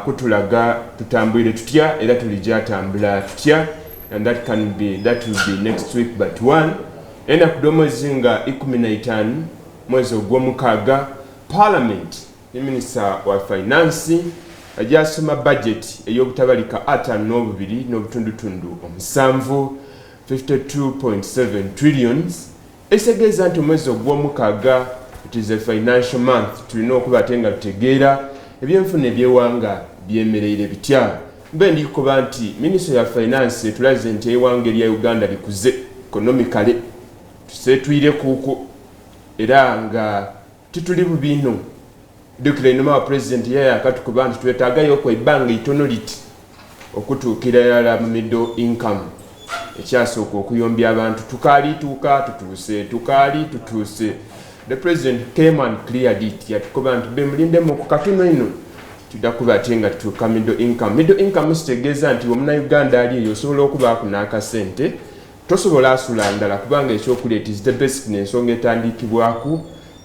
Speaker 2: kutulaga tutambulire tutya era tulijja tambula tutya. And that will be next week but one ena kudomwezinga 15 mwezi ogw'omukaaga Parliament ne Minister wa Finance ajasoma budget ey'obutabalika $52 n'obutundutundu omusanvu 52.7 trillions esegeza nti omwezi ogw'omukaaga it is a financial month tulina okubatenga tutegeera ebyenfuna ebyewanga byemereire bitya. Bendi kuba nti Minister ya Finance tulaze nti ewange lya Uganda likuze economically tusetwire kuko era nga tituli bubino dokira inoma wa president yaya akatukuba nti twetagayo kwa ibanga itono liti okutuukira yala middle income ekyasooka okuyombya abantu tutuuse. The president came and cleared it yatukuba nti bemulinde mu kukatuno ino tudakubatenga tutuuka middle income kitegeeza nti omuna Uganda ali osobola okubaako n'akasente tosobola asula ndala kubanga ekyokulya it is the basic n'ensonga etandikibwaku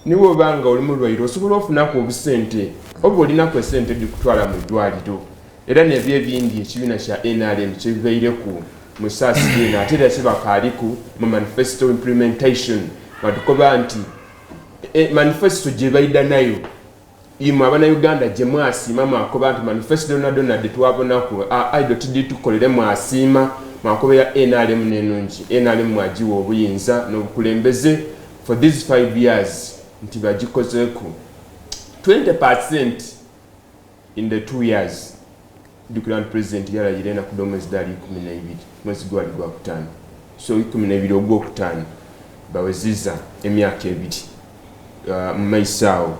Speaker 2: niwe obanga oli mulwaire osobola ofunako obusente oba olinaku esente gikutwala mu ddwaliro era nebyo ebindi ekibiina kya NRM kyebibaireku mu saasi ate era kibakaaliku mu manifesto implementation batukoba nti manifesto gye baida nayo imwe abana Uganda gye mwasiima mwakoba nti manifesto donna twabonako aido tiddi tukolere mwasiima mwakoba ya NRM nenungi NRM mwagiwa obuyinza n'obukulembeze for these 5 years nti bagikozeeko 20% in the 2 years. The current president yala yirena kudomwezi dali 12 mwezi gwali gwa kutano so 12 ogwokutano baweziza emyaka ebiri mumaisawo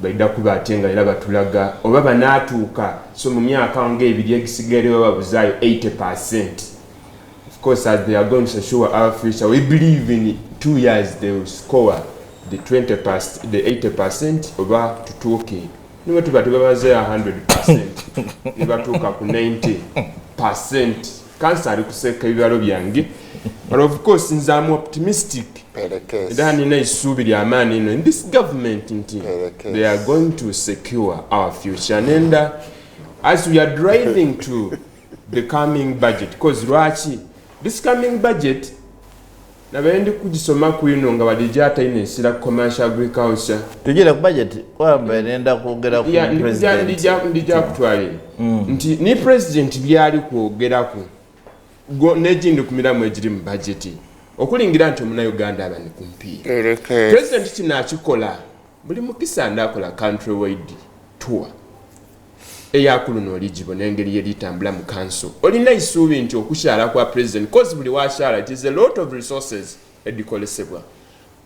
Speaker 2: baida kubatenga era batulaga oba banatuuka so mu myaka ng'ebiri egisigale babuzayo 80%. Of course, as they are going to assure our future, we believe in 2 years they will score the 80% over to 2K niwe tuba tubabaze 100% nibatuuka ku 90%. Kanso ali kuseka ebibalo byange, but of course nzaamu optimistic era nina essuubi ly'amaanyi ino in this government nti they are going to secure our future. And as we are driving to the coming budget, because lwaki this coming budget nabendi kugisoma kwino nga balijata ine esira commercial agriculture
Speaker 1: tujira ku budget kwamba nenda kwogera ku president
Speaker 2: ndija kutwale nti ni president byali kwogeraku nejindi kumiramu ejiri mu budget okulingira nti omuna Uganda abani kumpiira president kinakikola buli mukisa ndakola country wide tour eyakulu n'oligibo n'engeri yeritambula mu Kanso olina isuubi nti okukyala kwa president cause buli washala it is a lot of resources edikolesebwa.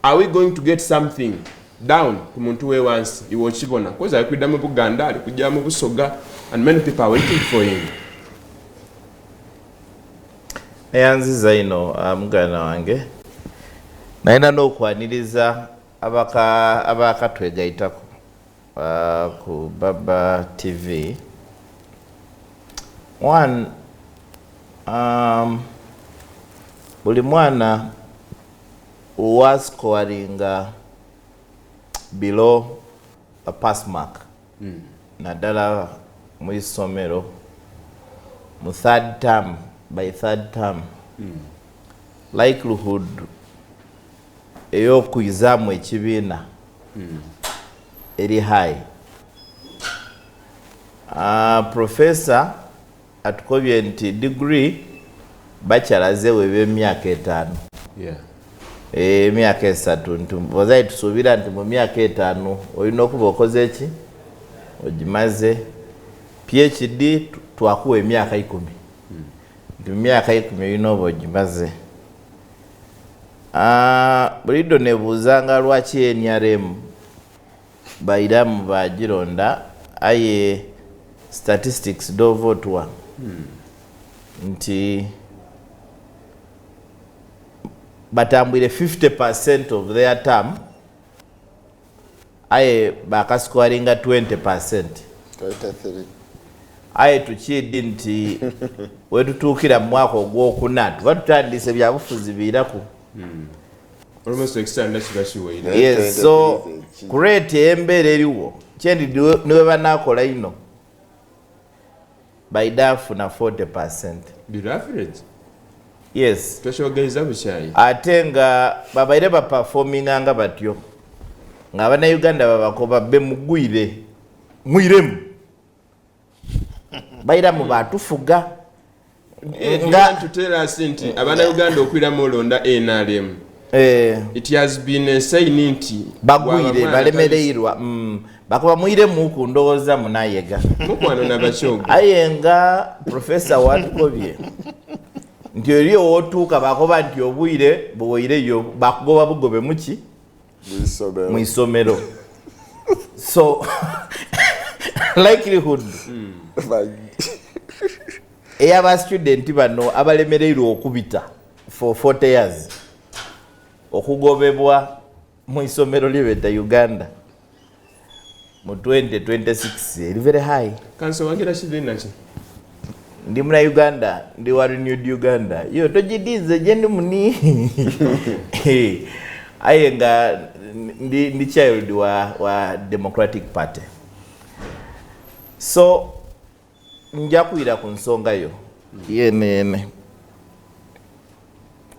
Speaker 2: Are we going to get something down ku muntu we wansi iwo okibona cause alikwidda mu Buganda alikujja mu Busoga and many people are waiting for him.
Speaker 1: Eyanziza ino mugana wange naina n'okwaniriza abakatwegaitako ku Baba TV. One, buli mwana was scoring below a pass mark nadala mu isomero mu third term by third term likelihood ey'okuyizaamu ekibiina eri high. Professor atukobye nti degree bachalaze webe myaka 5. Myaka 3 ntumboza tusubira nti mu myaka 5 olina okuba okoze eki ogimaze. PhD twakuwa emyaka 10 nti myaka 10 olina oba ogimaze. Bulido nebuuzanga lwaki NRM bairamu bagironda aye statistics dovotwa nti batambwire 50% of their term aye bakascoringa 20%.
Speaker 3: 23
Speaker 1: aye tukidi nti wetutuukira mu mwaka ogwokuna tuba tutandise byabufuzi biiraku.
Speaker 2: Almost extend that.
Speaker 1: Yes, so great embeera eriwo kyendi niwe banakola ino baidafuna 40%.
Speaker 2: The average?
Speaker 1: Yes.
Speaker 2: Twashogeza buchayi.
Speaker 1: Ate nga babaire baperforminga nga batyo nga abana Uganda babakoba be mugwire mwiremu bairamu batufuga
Speaker 2: nga to tell us nti abana Uganda okwiramu olonda NRM. It has been a sign nti
Speaker 1: bagwire balemereirwa bakoba mwiremu ku ndowooza munayega
Speaker 2: mukwano n'abashogo
Speaker 1: ayenga professor watukobye nti eri otuuka bakoba nti obwire buweireyo bakugoba bugobe muki mu isomero. So likelihood eyaba student bano abalemereirwa okubita for 40 years okugobebwa mu isomero libeta Uganda mu 2026 eri very high.
Speaker 2: Kanso wagira shidina chi
Speaker 1: ndi muna Uganda ndi wa renewed Uganda yo tojidize jendi muni ayenga ndi child wa Democratic Party. So njakuira ku nsonga yo yenene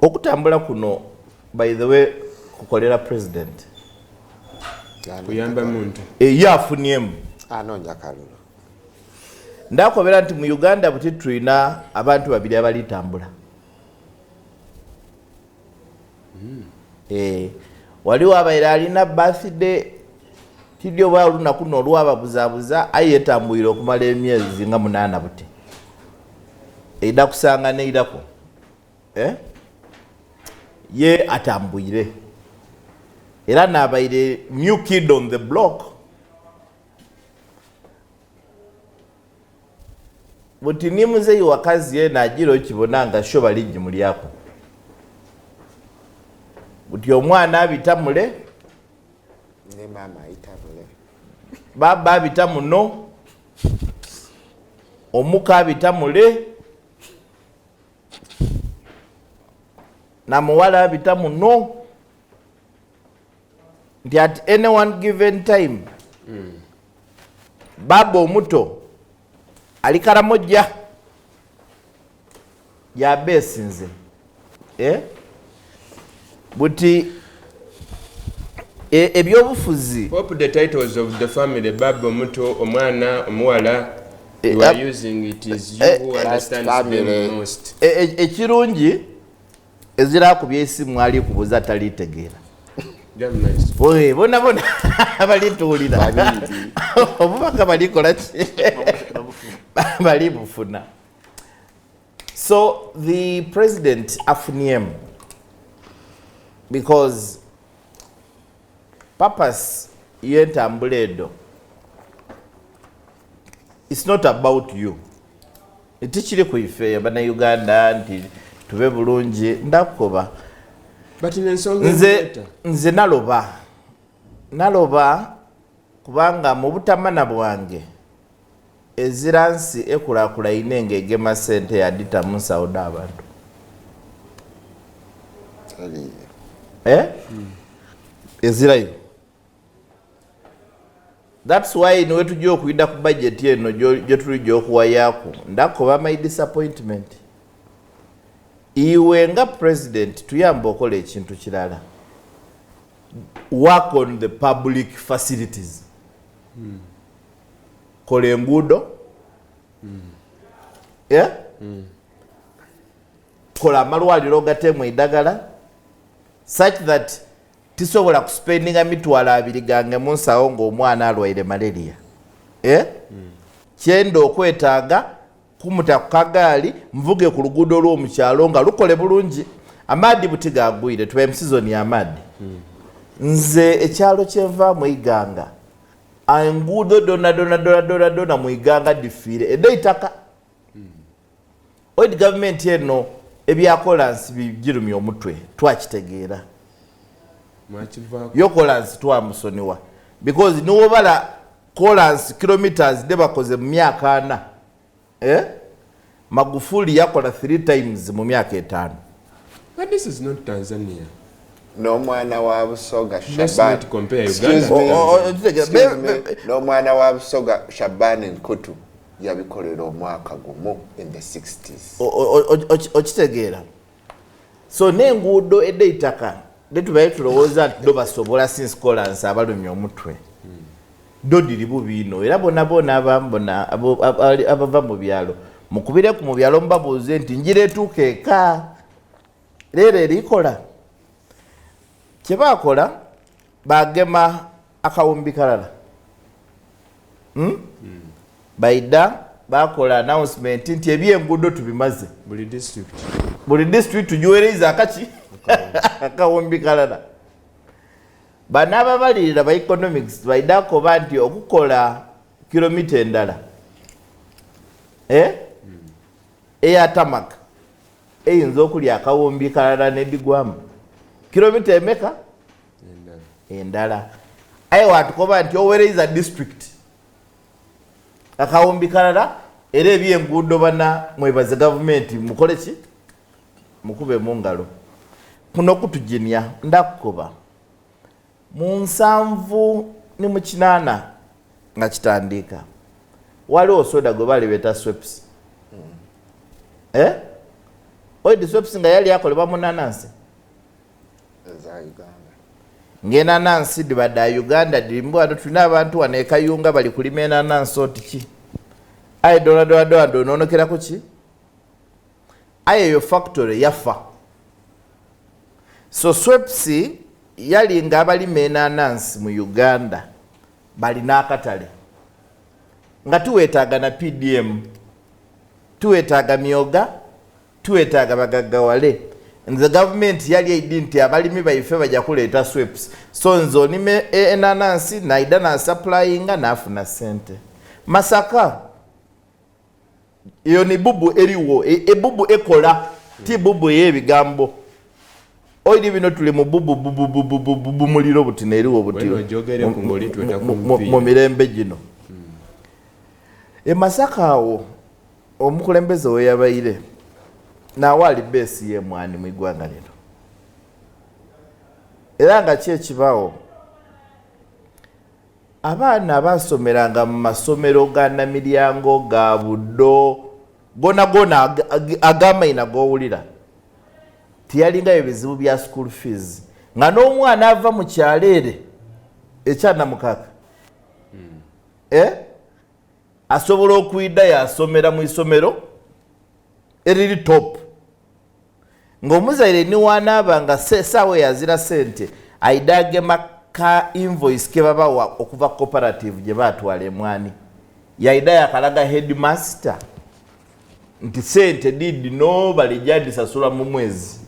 Speaker 1: okutambula kuno by the way kukolera president
Speaker 2: kuyamba muntu
Speaker 1: yafuniemu
Speaker 3: anonya kalulu
Speaker 1: ndakobera nti mu Uganda buti tulina abantu babiri abalitambula. Waliwo abaire alina birthday tidyo bwa lunaku n'olwababuzabuza aye yetambwire okumala emyezi nga 8 buti eida kusanga neidako ye atambwire era nabaire new kid on the block. Buti ni muzeyi wakazi ye najiro kibonanga sho baliji mulyako buti omwana abitamule
Speaker 3: ne mama itabule
Speaker 1: baba abita muno, omuka abita mule, na muwala abita muno. Nti at any one given time baba omuto ali Karamoja yabesinze buti ebyobufuzi
Speaker 2: What the titles of the family baba omuto omwana omuwala you are using it is you who understands them most.
Speaker 1: Ekirungi ezira ku byesimu ali kubuza talitegeera.
Speaker 2: Damn nice.
Speaker 1: Oye bona balituulira obubaka balikola ki bali bufuna. So the president afuniem because purpose yentambuledo, it's not about you. Etichiri ku ife bana Uganda nti tube bulungi ndakuba.
Speaker 2: But in ensonga
Speaker 1: nze naloba kubanga mu butamana bwange eziransi ekulakula inenge egema sente yadita musauda abantu. Ezirayo. That's why niwe tujja okuyida ku budget eno gye tulijja okuwayako ndakuba my disappointment. Iwe nga president tuyamba okola ekintu kirala. Work on the public facilities. Kola enguudo. Kola amalwaliro gatemu eddagala such that tisobola kuspendinga mitwalo 2 gange mu nsawo ng'omwana alwaire malaria. Kyendo okwetaaga kumuta ku kagaali mvuge ku luguudo lw'omukyalo nga lukole bulungi. Amaaddi butiga agwire tuba mu season ya amaaddi. Nze ekyalo kyenvaamu Iganga enguudo dona mu Iganga difiire edda itaka. Oid government eno ebyakolansi bijirumya omutwe twakitegeera. Yo kolansi twamusoniwa because niwobala kolansi kilometers de bakoze mu myaka 4. Magufuli yakola 3 times mu myaka 5.
Speaker 2: But this is not Tanzania.
Speaker 3: No mwana wa Busoga
Speaker 2: Let's
Speaker 3: Shaban.
Speaker 2: not compare
Speaker 3: Excuse
Speaker 2: Uganda.
Speaker 3: me. No mwana wa Busoga Shaban Nkutu yabikolera omwaka gumu in the 60s.
Speaker 1: Okitegeera. So n'enguudo edda itaka letubaye tulowooza nti do basobola since kolansi abalumya omutwe. Dodiri bubino era bona abambona abava mu byalo mukubire ku mu byalo mbabuuze nti njira etuuka eka leero erikola kyebakola bagema akawumbi kalala. Baida bakola announcement nti ebyenguudo tubimaze buli district tujuwereiza akachi akawumbi kalala. Bana ababalirira ba economics baidako banti okukola kilomita endala eya tamak eyinza okulya akawumbi kalala nedigwamu kilomita emeka endala. Aye watukoba nti owereiza district akawumbi kalala era ebyenguudo bana mwebaze government mukole ki mukube mu ngalo kuno kutujinya ndakukoba mu 7 ne mu 8 nga kitandika waliwo soda gwe bali beta sweps. Oidi sweps nga yali akolebwa mu nanansi ngena nansi dibada Uganda dirimbu wano tulina abantu wano ekayunga bali kulima enanansi otiki aye dola nonokera ku ki aye yo factory yafa. So sweps yali nga abalima enanansi mu Uganda balina akatale nga tuwetaaga na PDM tuwetaaga myoga tuwetaaga bagaggawale. The government yali eidi nti abalimi baife bajja kuleeta sweps so nzo nime enanansi naida na supplyinga nafuna sente. Masaka iyo ni bubu eriwo ebubu ekola ti bubu yebigambo. oili bino tuli mu bubu muliro buti neriwo buti mu mirembe gino Masaka awo omukulembeze we yabaire nawe ali beesi y'emwani mu iggwanga lino era nga ki ekibaawo abaana abasomeranga mu masomero ga namiryango ga buddo gona ag'amayina g'owulira tiyalingayo ebizibu bya school fees nga n'omwana ava mu kyaleere ekyanamukaka asobola okuyidda yasomera mu isomero eriri top ng'omuzaire niwanaaba nga saawa yazira sente ayidde agema ka invoice ke babawa okuva cooperative gye baatwala emwani yayidda yakalaga headmaster nti sente didi no balijandisasula mu mwezi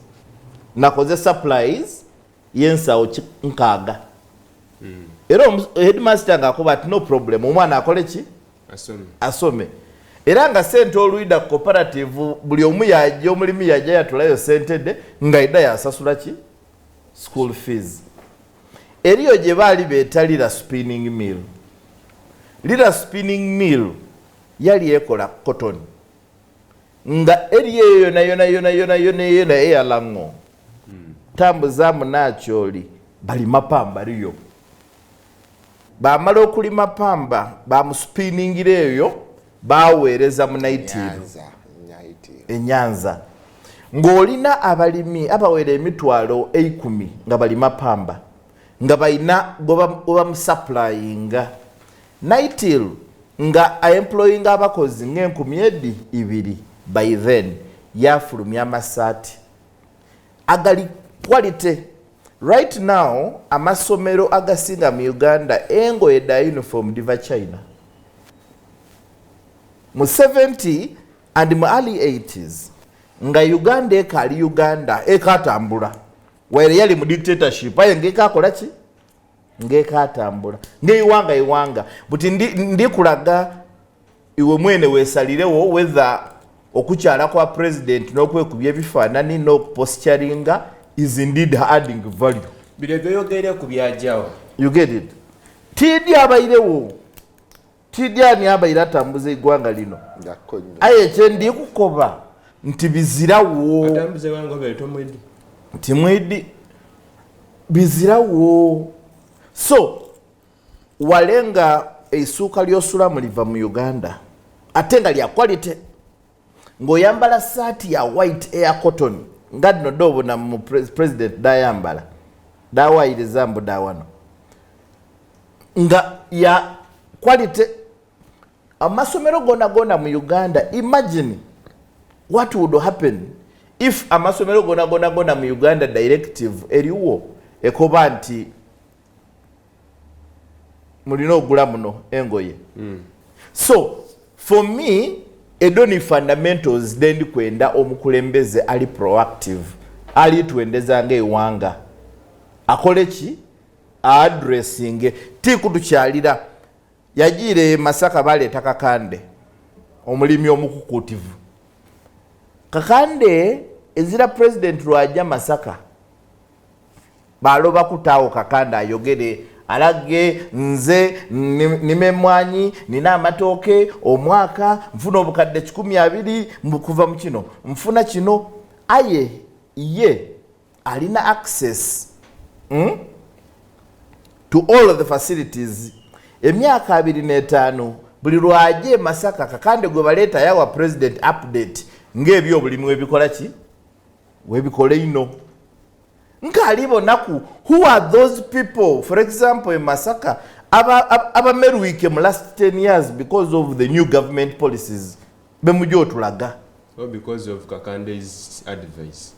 Speaker 1: nakoze supplies yensawo nkaaga era headmaster ng'akuba ati no problem omwana akole ki asome era nga sente oluyida cooperative buli omu yajja omulimi yajja yatulayo sente de nga yidda yasasula ki school fees eriyo gye baali beeta lira spinning mill lira spinning mill yali ekola cotton nga eriyo yona eyalango tambuza munakyoli balima pamba liyo bamala okulima pamba bamuspiningira eyo baweereza mu naitiru enyanza ng'olina abalimi abawera emitwalo 10 nga balima pamba nga balina gobamusupplyinga naitiru nga aemployinga abakozi ng'e2,000 by then yafulumya amasaati agali quality. Right now amasomero agasinga mu Uganda engoye da uniform diva China mu 70 and mu early 80s nga Uganda ekali Uganda ekatambula were yali mu dictatorship aye ngekakola ki ngekatambula ngeiwanga buti ndi kulaga iwe mwene wesalirewo whether okukyala kwa president n'okwekubya ebifaanani n'okuposturinga is indeed adding value. You get it? Tidi abairewo. Tidi ani abaire atambuza eggwanga lino. Aye kyendi kukoba nti bizirawo.
Speaker 2: Atambuze wango beto mwidi.
Speaker 1: Nti mwidi bizirawo. So walenga eisuuka ly'osula muliva mu Uganda ate nga lya quality ng'oyambala saati ya white air cotton ngadi nodobo na mu president dayambala dawayiriza mbu dawano nga ya quality amasomero gona mu Uganda. Imagine what would happen if amasomero gona mu Uganda directive eriwo ekoba nti mulino ogula muno engoye. So for me edoni fundamentals dendi kwenda omukulembeze ali proactive ali tuendeza nge iwanga akoleki addressing ti kutukyalira yajire Masaka bale takakande omulimi omukukutivu kakande ezira president Lwajja Masaka baloba kutawo kakanda ayogere alage nze nimemwanyi nina amatooke omwaka nfuna obukadde 12 kuva mu kino nfuna kino aye ye alina access to all of the facilities emyaka 25 buli Lwajja Masaka kakande gwe baleta yawa president update ngebyo obulimu ebikola ki webikole ino nkalibo naku. Who are those people? For example, in Masaka, aba meruike mu last 10 years because of the new government policies. Bemujo tulaga.
Speaker 2: Or because of Kakande's advice.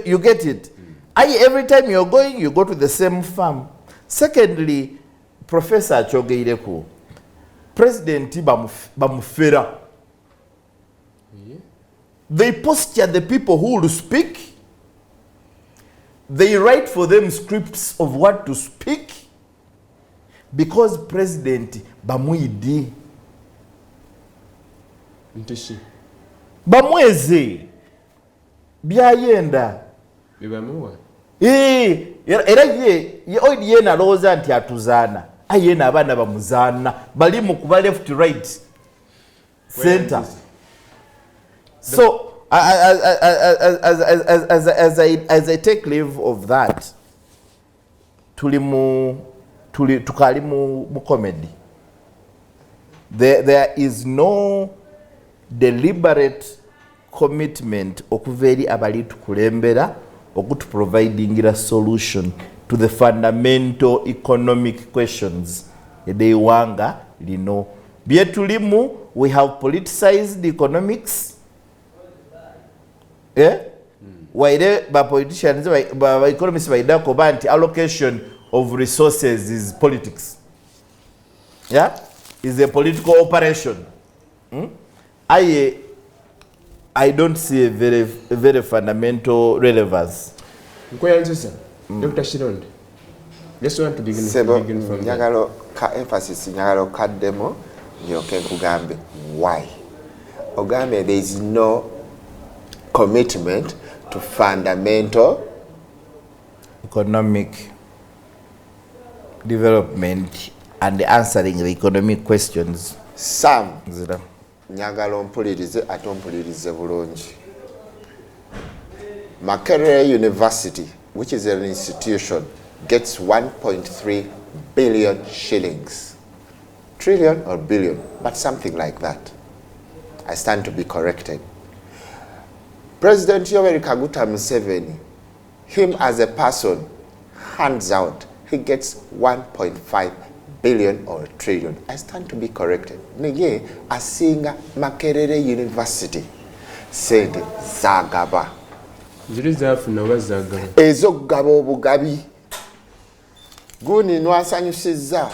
Speaker 1: You get it? Every time you're going, you go to the same farm. Secondly, Professor Chogeireku, President Bamufera. Yeah. They posture the people who will speak. They write for them scripts of what to speak because President Bamwidi
Speaker 2: Ntishi
Speaker 1: Bamweze byayenda
Speaker 2: bibamuwa
Speaker 1: era ye nalowooza nti atuzaana ye n'abaana bamuzaana bali mu kuba left right center. So as I take leave of that, tukali mu comedy. There is no deliberate commitment okuva eri abali tukulembera okutu providing a solution to the fundamental economic questions edeiwanga lino byetulimu. We have politicized economics. Waire ba politicians ba economists baida koba nti allocation of resources is politics, is a political operation. I don't see a very fundamental relevance.
Speaker 2: Dr. Shironde, just want to begin from
Speaker 3: nyagalo ka emphasis nyagalo kaddemo nyoke kugambe why ogambe there is no commitment to fundamental
Speaker 1: economic development and answering the economic questions.
Speaker 3: Sam nyagalo mpulirize atompulirize bulungi. Makerere University, which is an institution, gets 1.3 billion shillings. Trillion or billion, but something like that. I stand to be corrected. President Yoweri Kaguta Museveni, him as a person, hands out, he gets 1.5 billion or trillion. I stand to be corrected. Nege asinga Makerere University said Zagaba. Ezo gabo obugabi guni nwasanyusiza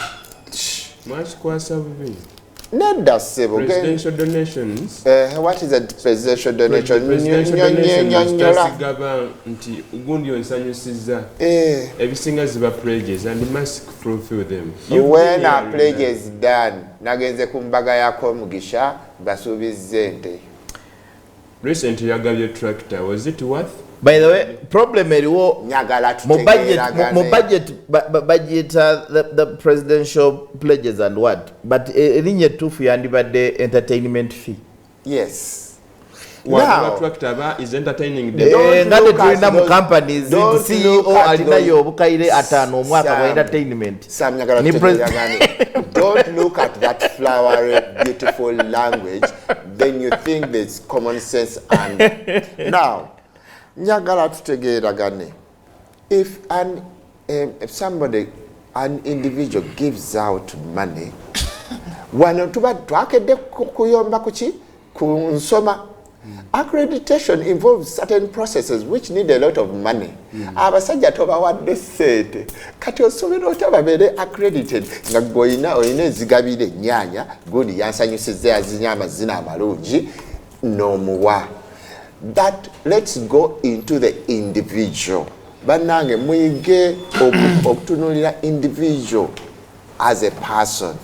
Speaker 3: nedda sebo
Speaker 2: presidential donations.
Speaker 3: What is a presidential donation?
Speaker 2: Nti ugundi onsanyusiza ebisinga ziba pledges and you must fulfill them.
Speaker 3: When a pledge is done nagenze kumbaga yako mugisha basubize ente.
Speaker 2: Recently yagabye tractor, was it worth?
Speaker 1: By the way, problem eriwo budget the presidential pledges and what, but erinye tufu yandibadde entertainment fee.
Speaker 3: Yes.
Speaker 2: Now, tractor is entertaining them.
Speaker 1: Tulina mu companies the CEO alinayo obukaire atano omwaka wa entertainment.
Speaker 3: Don't look at that flowery, beautiful language, then you think there's common sense. And now, nyagala tutegeeragane. If somebody, an individual gives out money, wano tuba twakedde kuyomba kuki kunsoma. Accreditation involves certain processes which need a lot of money. Abasajja tobawadde sente kati osomera otababere accredited nga goyina oyina ezigabire nnyanya gundi yansanyusiza yazinya amazina amalungi n'omuwa. That let's go into the individual. Banange mwige okutunulira individual as a person.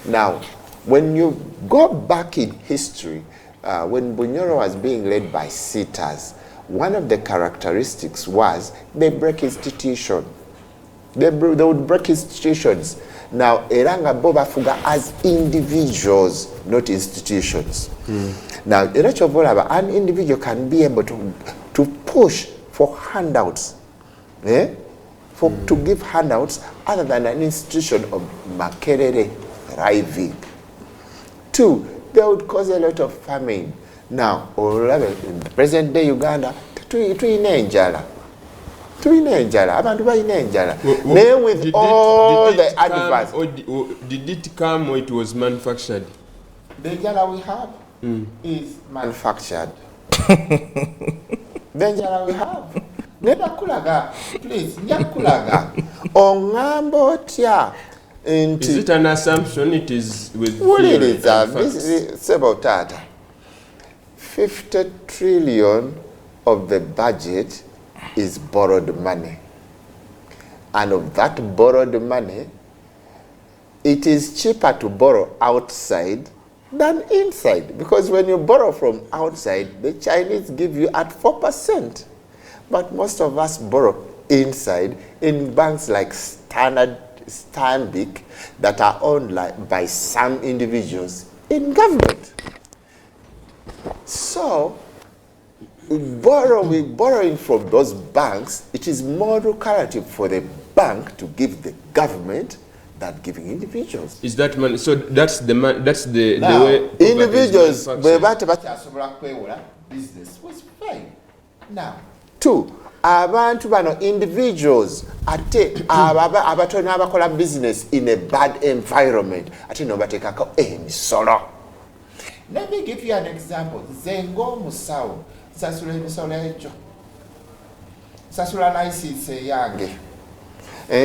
Speaker 3: Now, when you go back in history, when Bunyoro was being led by sitters, one of the characteristics was they break institution. They would break institutions. Now, Eranga Boba Fuga as individuals, not institutions. Now, an individual can be able to push for handouts, to give handouts other than an institution of Makerere thriving. Two, they would cause a lot of famine. Now, in the present day Uganda, tuyina enjala. Abantu bayina enjala. With all the advice.
Speaker 2: Did it come or it was manufactured?
Speaker 3: The enjala we have is manufactured. The enjala we have. Neba kulaga, please, nyakulaga. Ongambo tia.
Speaker 2: Is it an assumption? It is with
Speaker 3: what it is, this about that. 50 trillion of the budget is borrowed money. And of that borrowed money, it is cheaper to borrow outside than inside. Because when you borrow from outside, the Chinese give you at 4%. but most of us borrow inside in banks like Stanbic that are owned by some individuals in government. So, borrowing from those banks, it is more lucrative for the bank to give the government than giving individuals.
Speaker 2: Is that money? So that's the man. That's the
Speaker 3: Now,
Speaker 2: way
Speaker 3: individuals business was fine. Now, two, abantu bano individuals ate abatono abakola business in a bad environment ate no batekako emisolo. Let me give you an example. Zengo musawo sasula emisolo ekyo. Sasula license yange.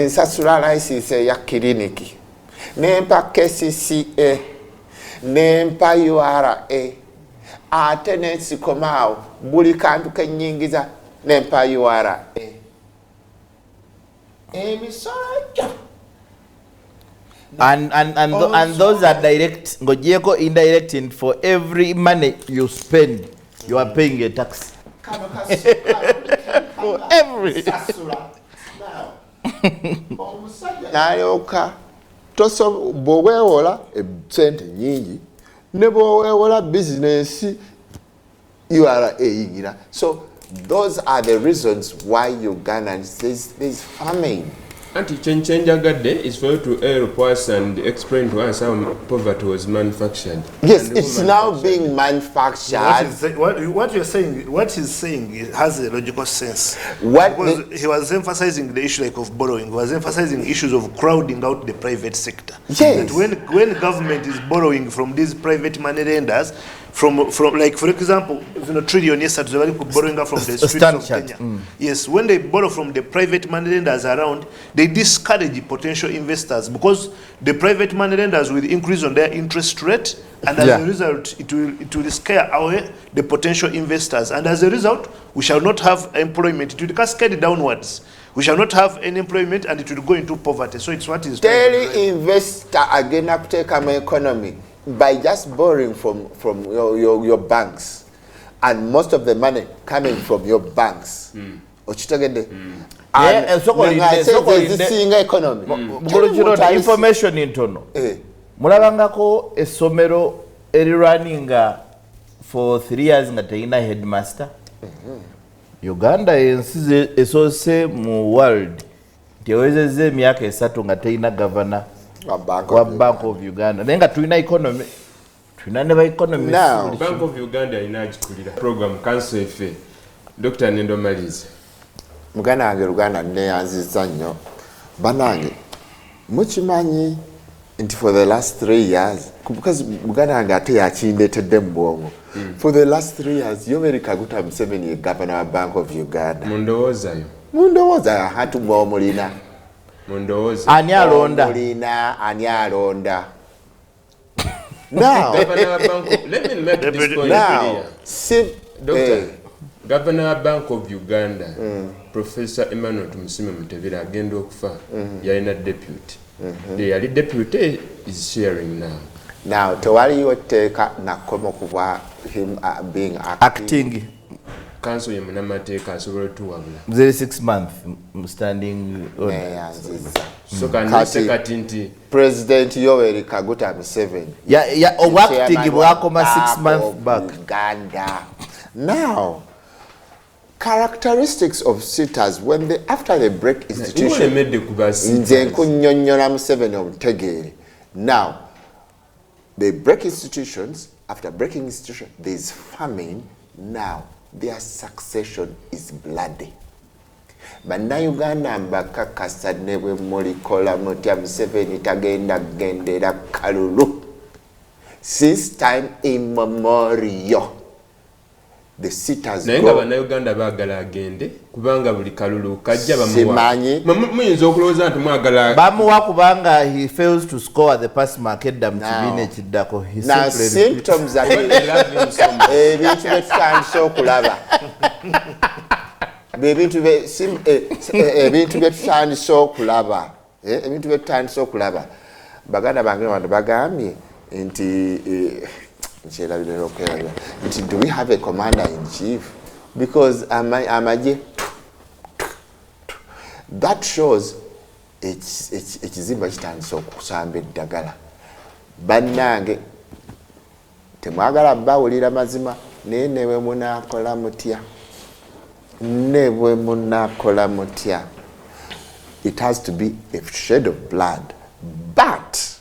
Speaker 3: Sasula license ya kiliniki. Nempa KCCA. Nempa URA. Ate nensikomaawo buli kantu kenyingiza nempa URA.
Speaker 1: And those are direct. Ngojeko indirect, and for every money you spend, you are paying a tax. For every.
Speaker 3: Nayoka toso bowewola sente nyingi ne bowewola business URA yingira. So those are the reasons why Ugandans there's famine.
Speaker 2: Anti-change is for you to help us and explain to us how poverty was manufactured.
Speaker 3: Yes, it's now being manufactured.
Speaker 4: What you're saying, what he's saying has a logical sense.
Speaker 3: Because
Speaker 4: he was emphasizing the issue of borrowing. He was emphasizing issues of crowding out the private sector.
Speaker 3: Yes.
Speaker 4: That when government is borrowing from these private money lenders, from like for example, trillion yesterday borrowing from the streets of Kenya. Yes, when they borrow from the private money lenders around, they discourage potential investors because the private money lenders will increase on their interest rate, and as a result, it will scare away the potential investors, and as a result, we shall not have employment. It will cascade downwards. We shall not have any employment, and it will go into poverty. So it's what is
Speaker 3: daily investor again uptake my economy by just borrowing from your banks, and most of the money coming from your banks.
Speaker 1: Information intono. Mulabangako essomero running for 3 years nga teyina headmaster. Uganda ensi esose mu world tewezeze emyaka 3 nga teyina governor wa Bank of Uganda. Nenga tulina economy. Tulina ne ba economy.
Speaker 2: Bank of Uganda inajikulira program Kanso Yaife. Dr. Nendo Malize.
Speaker 3: Muganda wange Luganda neyanziza nnyo. Banange mukimanyi nti for the last 3 years because Muganda wange ate yakindetedde mu bwongo. For the last 3 years Yoweri Kaguta Museveni ye governor wa Bank of Uganda. Mundowooza hatu mwomulina.
Speaker 1: Ani alonda.
Speaker 3: Ani alonda. Now,
Speaker 2: let me make this point clear. Doctor, Governor of Bank of Uganda, Professor Emmanuel Tumusime Mutevera agenda okufa, yalina deputy. The deputy is sharing now.
Speaker 3: Now, tewaliyo tteeka nakkomo kuba him being acting.
Speaker 2: Kanso ye munamateeka asobola tuwabula.
Speaker 1: 6 months standing on.
Speaker 2: So kati nti
Speaker 3: President Yoweri Kaguta Museveni.
Speaker 1: Acting bwakoma 6 months back.
Speaker 3: Uganda. Now, characteristics of sitters when after they break institution. Nze nkunyonnyola Museveni omutegeere. Now, they break institutions. After breaking institution, there is famine. Now, their succession is bloody. Bannayuganda mbakakasa ne bwe mulikola mutya Museveni tagenda gendera kalulu. Since time immemorial, the sitters
Speaker 2: go. Naye bannayuganda baagala agende kubanga buli kalulu kajja bamuwa. Muyinza okulowooza nti mwagala
Speaker 1: bamuwa kubanga he fails to score the pass mark edda mu kibiina ekiddako.
Speaker 3: Now symptoms are ebintu byetutandise okulaba. Ebintu byetutandise okulaba. Ebintu byetutandise okulaba. Baganda bange wano bagambye nti do we have a commander in chief? Because amaje That shows ekizimba kitandise okusamba eddagala. Bannange temwagala bawulira mazima naye ne bwe munaakola mutya. Ne bwe munaakola mutya. It has to be a shed of blood. But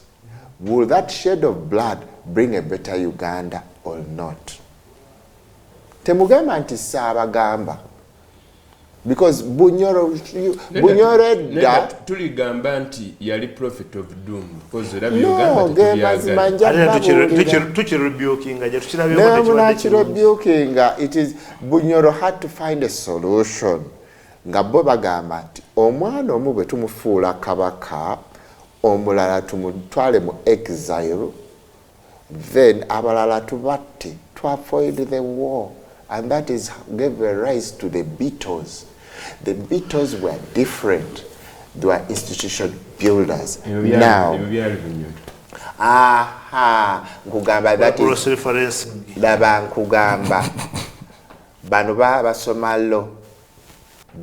Speaker 3: will that shed of blood bring a better Uganda or not? Temugamba nti saabagamba. Because Bunyoro edda
Speaker 2: tuligamba nti yali prophet of doom because
Speaker 3: it is Bunyoro had to find a solution. Nga bo bagamba nti omwana omu bwe tumufuula kabaka omulala tumutwale mu exile then abalala tubatte to avoid the war, and that is gave a rise to the Beatles. The Beatles were different. They were institution builders. Now, nkugamba that is
Speaker 4: reference.
Speaker 3: Laba nkugamba bano basoma law.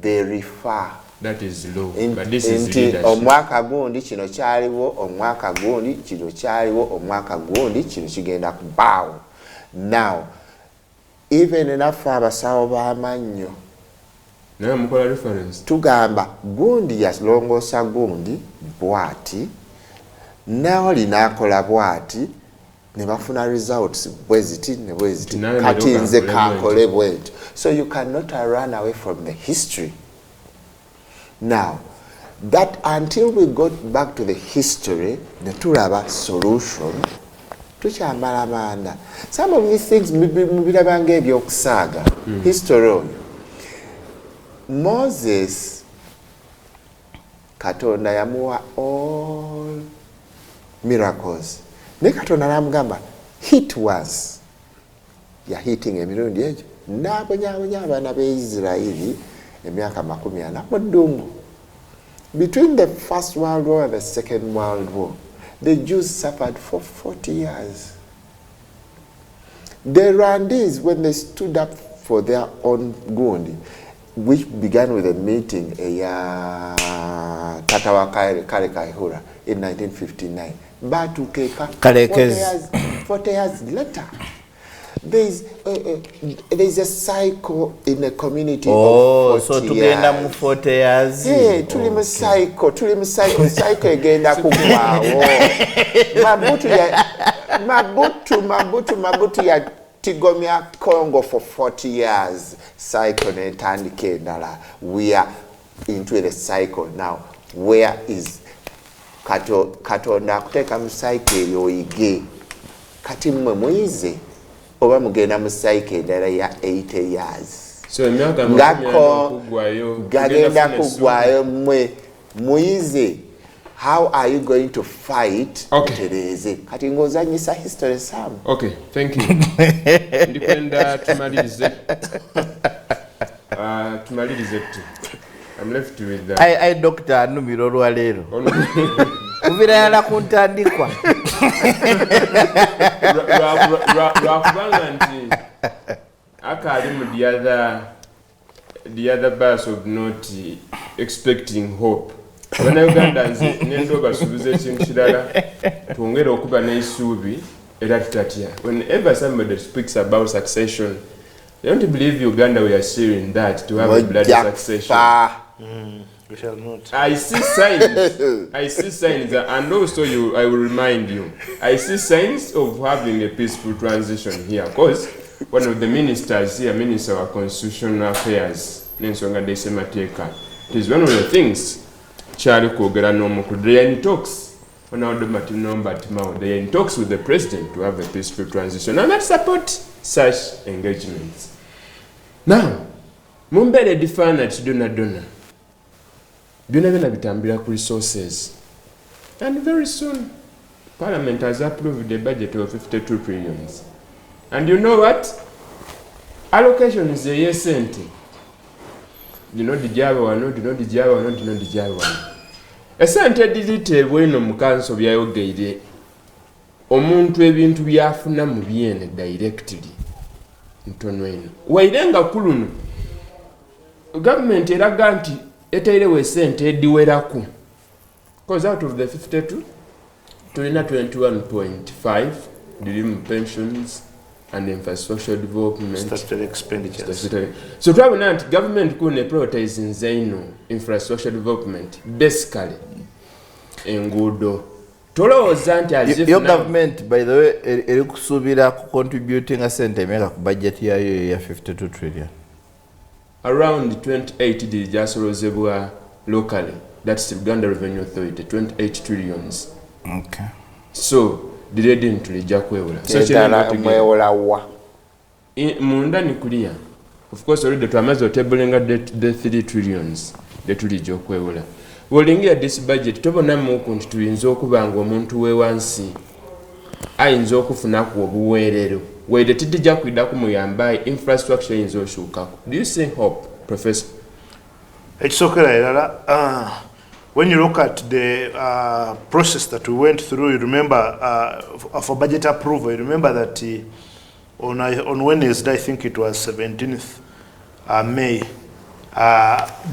Speaker 3: They refer.
Speaker 2: That is law, but this is
Speaker 3: inti
Speaker 2: leadership.
Speaker 3: Omwaka gundi kino kyaliwo, omwaka gundi kino kyaliwo, omwaka gundi kino kigenda kubaawo. Now, even enough abasawo b'amannyo
Speaker 2: naye mukola reference
Speaker 3: tugamba gundi yalongoosa gundi bwati naoli n'akola bwati ne bafuna results bweziti ne bweziti kati nze kankole bweti. So you cannot run away from the history. Now, that until we got back to the history, ne tulaba solution, tukyambala manda. Some of these things mubirabanga ebyokusaaga. History. Moses, Katonda yamuwa all miracles. Ne Katonda namugamba, hit once. Ya hitting emirundi egyo. N'abonyabonya abaana b'Isirairi emyaka 40 mu ddungu. Between the First World War and the Second World War, the Jews suffered for 40 years. The Rwandese, when they stood up for their own gundi, which began with a meeting Tatawa Kale Kaihura in 1959, Batukeka 40 years later. There's a cycle in a community of 40
Speaker 1: so tugenda mu 40 years.
Speaker 3: Hey, tuli mu cycle egenda kugwawo. Mabutu ya tigomya Congo for 40 years. Cycle netandika endala. We are into the cycle now. Where is Katonda akuteeka mu cycle eyo oyige? Kati mmwe muyize. Oba mugenda mu cycle endala ya 80 years.
Speaker 2: So emyaka
Speaker 3: gagenda kugwayo mmwe muyize. How are you going to fight?
Speaker 2: Okay.
Speaker 3: Kati ngozanyisa history sam.
Speaker 2: Okay, thank you. Ndipenda tumalirize. I'm left with that.
Speaker 1: I Dr. Anumiro Lwalero. Kuvira yala kuntandikwa.
Speaker 2: Lwakubanga nti akali mu the other bus of not expecting hope. Uganda nendo basubiza ekintu kirala twongere okuba n'eisuubi era tutatya. Whenever somebody speaks about succession, they don't believe Uganda we are sharing that to have a bloody succession.
Speaker 4: We shall not.
Speaker 2: I see signs, and also I will remind you, I see signs of having a peaceful transition here, because one of the ministers here, Minister of Constitutional Affairs, Nensonga Dese Mateka, it is one of the things Charlie Kogera Nomoku, they are in talks. They are in talks with the president to have a peaceful transition, and I support such engagements. Now, Mumbere define at Dona. Byonna bitambira ku resources. And very soon, Parliament has approved a budget of 52 trillions. And you know what? Allocation is a yes cent. Esente ediziteebwa eno mu Kanso byayogeire omuntu ebintu byafuna mu byene directly ntono eno. Wairenga kuluno, government eraga nti etairewo esente ediwerako because out of the 52 tulina 21.5 diri mu pensions and infrastructure development
Speaker 4: statutory expenditures.
Speaker 2: So twabona nti government kune prioritizinze ino infrastructure development basically enguudo tolowooza nti
Speaker 1: your government by the way eri kusuubira ku contributing a sente emeka ku budget yayo ya 52 trillion
Speaker 2: around 28 diri gyasolozebwa locally, that's Uganda Revenue Authority, 28 trillions.
Speaker 1: Okay.
Speaker 2: So diri edintu lijja kwewola
Speaker 3: mwewola wa
Speaker 2: munda ni clear. Of course already twamaze otablinga the 3 trillions detulijja okwewola. Wolingira this budget tobonamu okunti tuyinza okubanga omuntu wewansi ayinza okufuna ku obuweerero wede tidijja kwida kumuyamba infrastructure yinza oshuukako. Do you see hope, Professor?
Speaker 4: Ekisokera erala when you look at the process that we went through, you remember for budget approval, you remember that on Wednesday, I think it was 17th May,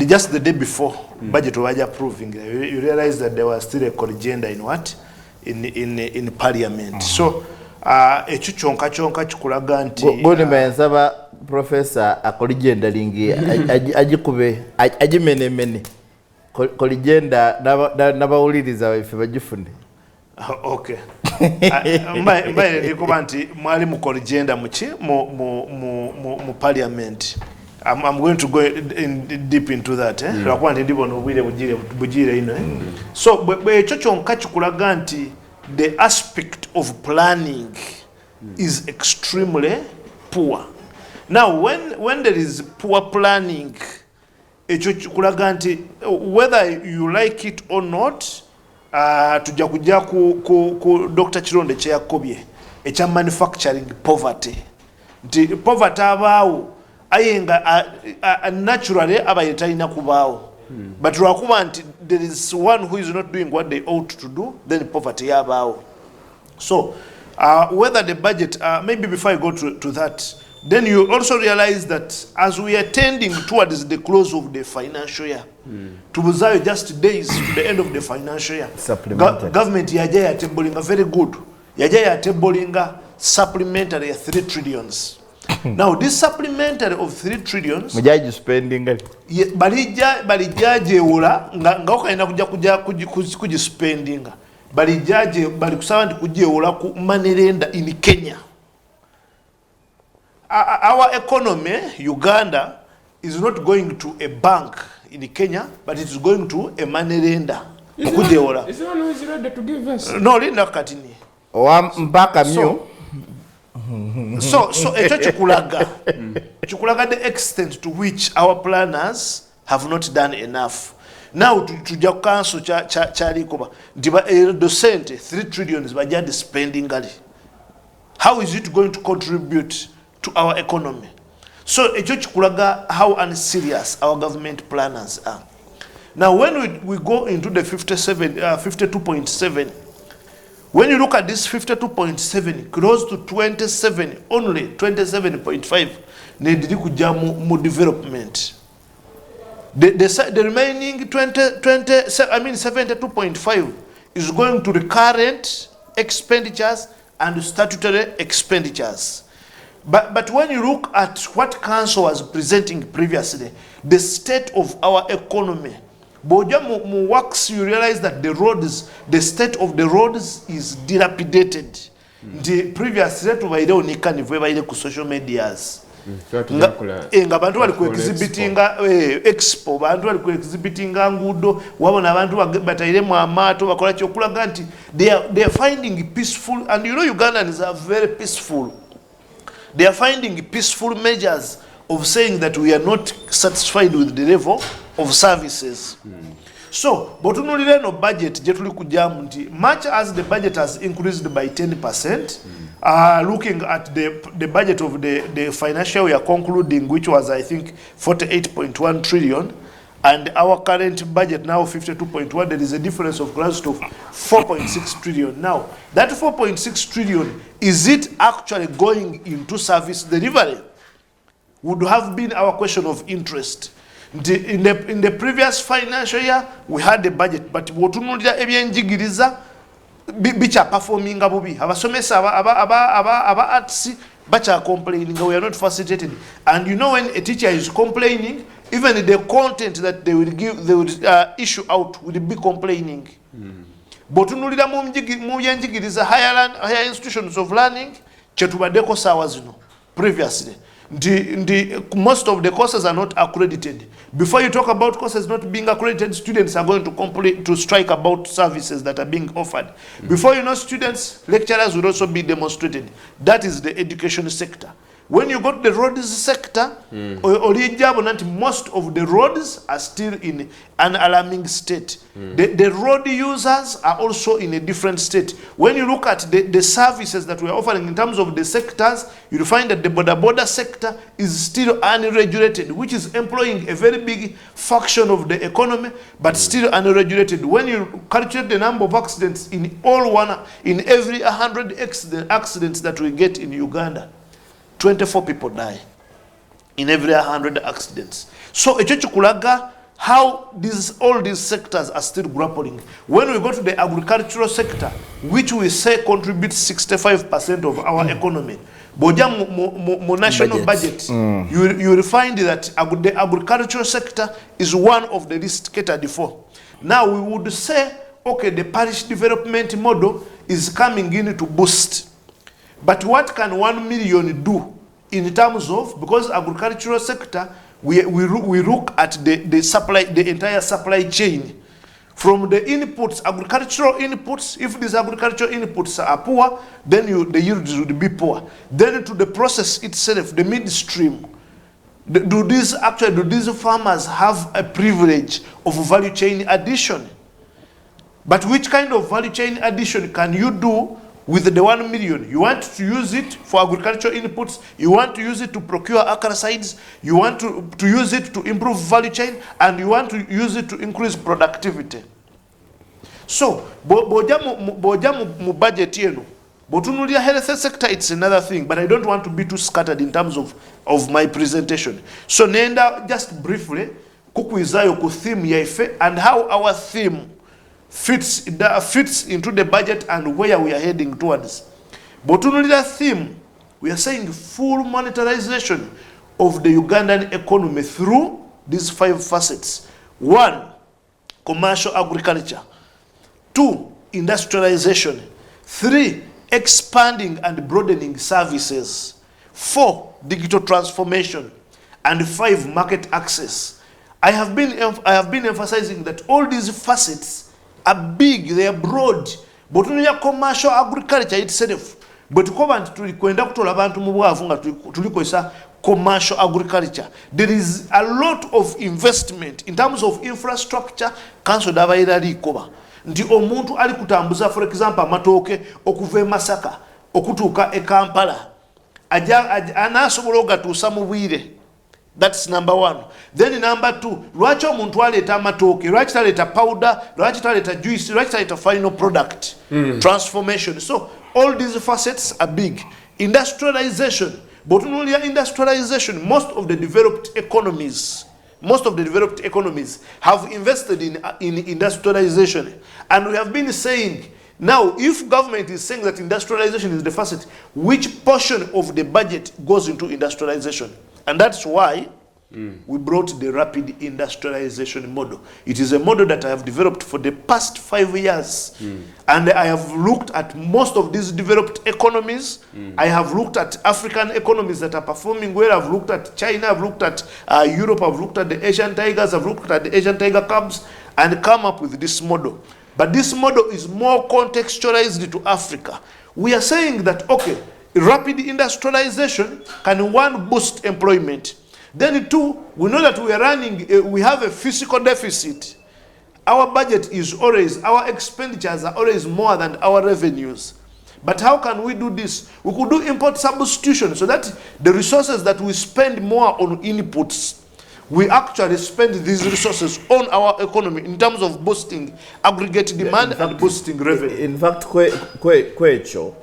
Speaker 4: just the day before budget was approving, you realize that there was still a agenda in what? In parliament. So, ekyo kyonka kikulaga nti
Speaker 1: bone nsaba professor akoligenda lingi agikube agimenemene koligenda nabawuliriza baife bagifunde.
Speaker 4: Okay. Mbaye ndikuba nti mwali mu koligenda muki mu parliament. I'm going to go deep into that. Lwakuba nti ndibona obwire bugire ino. So ekyo kyonka kikulaga nti the aspect of planning is extremely poor. Now, when there is poor planning, whether you like it or not, tujja kujja ku Dr. Chironde kyeyakobye ekya manufacturing poverty. Nti poverty abaawo ayenga naturally abaye talina kubaawo. But lwakuba nti there is one who is not doing what they ought to do, then poverty yabaawo. So whether the budget, maybe before I go to that, then you also realize that as we are tending towards the close of the financial year, tubuzayo just days to the end of the financial year, government yaja yatembolinga very good, yaja yatembolinga supplementary 3 trillions. Now this supplementary of 3 trillions
Speaker 1: mujaji spending
Speaker 4: balija jewola nga okaina kuja spending balijaje bali kusaba ndi kujewola ku manerenda in Kenya. Our economy, Uganda, is not going to a bank in Kenya, but it is going to a money lender.
Speaker 2: Is the one who is ready to give us?
Speaker 4: No, linda katini.
Speaker 1: Mpaka myo.
Speaker 4: So echo chikulaga the extent to which our planners have not done enough. Now tujja Kanso kyalikoba ndiba docent 3 trillion bajja spending gali. How is it going to contribute to our economy? So ekyo kikulaga how unserious our government planners are. Now when we go into the 52.7, when you look at this 52.7 close to 27, only 27.5 nediri kujja mu development. The remaining 72.5 is going to recurrent expenditures and statutory expenditures. But when you look at what Kanso was presenting previously, the state of our economy, Boja mu works, you realize that the state of the roads is dilapidated. The previous state of Idaho Nikani Veva ku social medias. Nga bantu bali ku exhibitinga expo, bantu bali ku exhibitinga ngudo, wabona abantu batayire mu amato bakola kyokulaga nti they are finding peaceful, and you know Ugandans are very peaceful. They are finding peaceful measures of saying that we are not satisfied with the level of services. So, botunulire no budget jetuli kujamu nti much as the budget has increased by 10%, looking at the budget of the financial year concluding, which was I think 48.1 trillion, and our current budget now 52.1, there is a difference of close to 4.6 trillion. Now, that 4.6 trillion, is it actually going into service delivery? Would have been our question of interest. In the previous financial year, we had a budget, but wotunulira ebyenjigiriza bicha performing bubi. Abasomesa aba arts bacha complaining, we are not facilitated. And you know, when a teacher is complaining, even the content that they will issue out will be complaining. Botunulira mu byenjigiriza higher institutions of learning chetubadeko sawa zino previously. Most of the courses are not accredited. Before you talk about courses not being accredited, students are going to strike about services that are being offered. Before you know, students, lecturers will also be demonstrated. That is the education sector. When you go to the roads sector, most of the roads are still in an alarming state. The road users are also in a different state. When you look at the services that we are offering in terms of the sectors, you'll find that the border sector is still unregulated, which is employing a very big fraction of the economy, but still unregulated. When you calculate the number of accidents in every 100 accidents that we get in Uganda, 24 people die in every 100 accidents. So kulaga how all these sectors are still grappling. When we go to the agricultural sector, which we say contributes 65% of our economy, Boja national budget, you will find that the agricultural sector is one of the least catered for. Now we would say, okay, the parish development model is coming in to boost. But what can 1 million do in terms of, because agricultural sector, we look at the entire supply chain. From the inputs, agricultural inputs, if these agricultural inputs are poor, then the yields would be poor. Then to the process itself, the midstream, do these farmers have a privilege of value chain addition? But which kind of value chain addition can you do with the 1 million? You want to use it for agricultural inputs, you want to use it to procure acaricides, you want to use it to improve value chain, and you want to use it to increase productivity. So, boja mu budget yenu, botunulia health sector, it's another thing, but I don't want to be too scattered in terms of my presentation. So nenda just briefly, kukuizayo ku theme Yaife and how our theme fits into the budget and where we are heading towards. But on that theme, we are saying full monetarization of the Ugandan economy through these 5 facets. 1, commercial agriculture. 2, industrialization. 3, expanding and broadening services. 4, digital transformation. And 5, market access. I have been emphasizing that all these facets are big, they are broad. But when you commercial agriculture itself, but commercial agriculture, there is a lot of investment in terms of infrastructure. Kanso davaira likoba ndi omuntu ali kutambuza, for example, amatoke okuva Masaka okutuuka e Kampala anasobola ogatuusa mu bwire. That's number 1. Then number 2, lwaki omuntu aleta amatoke, lwaki taleta powder, lwaki taleta juice, lwaki taleta final product, transformation. So all these facets are big. Industrialization, but only industrialization, most of the developed economies have invested in industrialization. And we have been saying, now if government is saying that industrialization is the facet, which portion of the budget goes into industrialization? And that's why we brought the rapid industrialization model. It is a model that I have developed for the past 5 years. And I have looked at most of these developed economies. I have looked at African economies that are performing well. I've looked at China, I've looked at Europe, I've looked at the Asian tigers, I've looked at the Asian tiger cubs, and come up with this model. But this model is more contextualized to Africa. We are saying that, okay, rapid industrialization can 1, boost employment. Then 2, we know that we are running, we have a fiscal deficit. Our budget is always, our expenditures are always more than our revenues. But how can we do this? We could do import substitution so that the resources that we spend more on inputs, we actually spend these resources on our economy in terms of boosting aggregate demand and boosting revenue.
Speaker 1: In fact, Kwecho,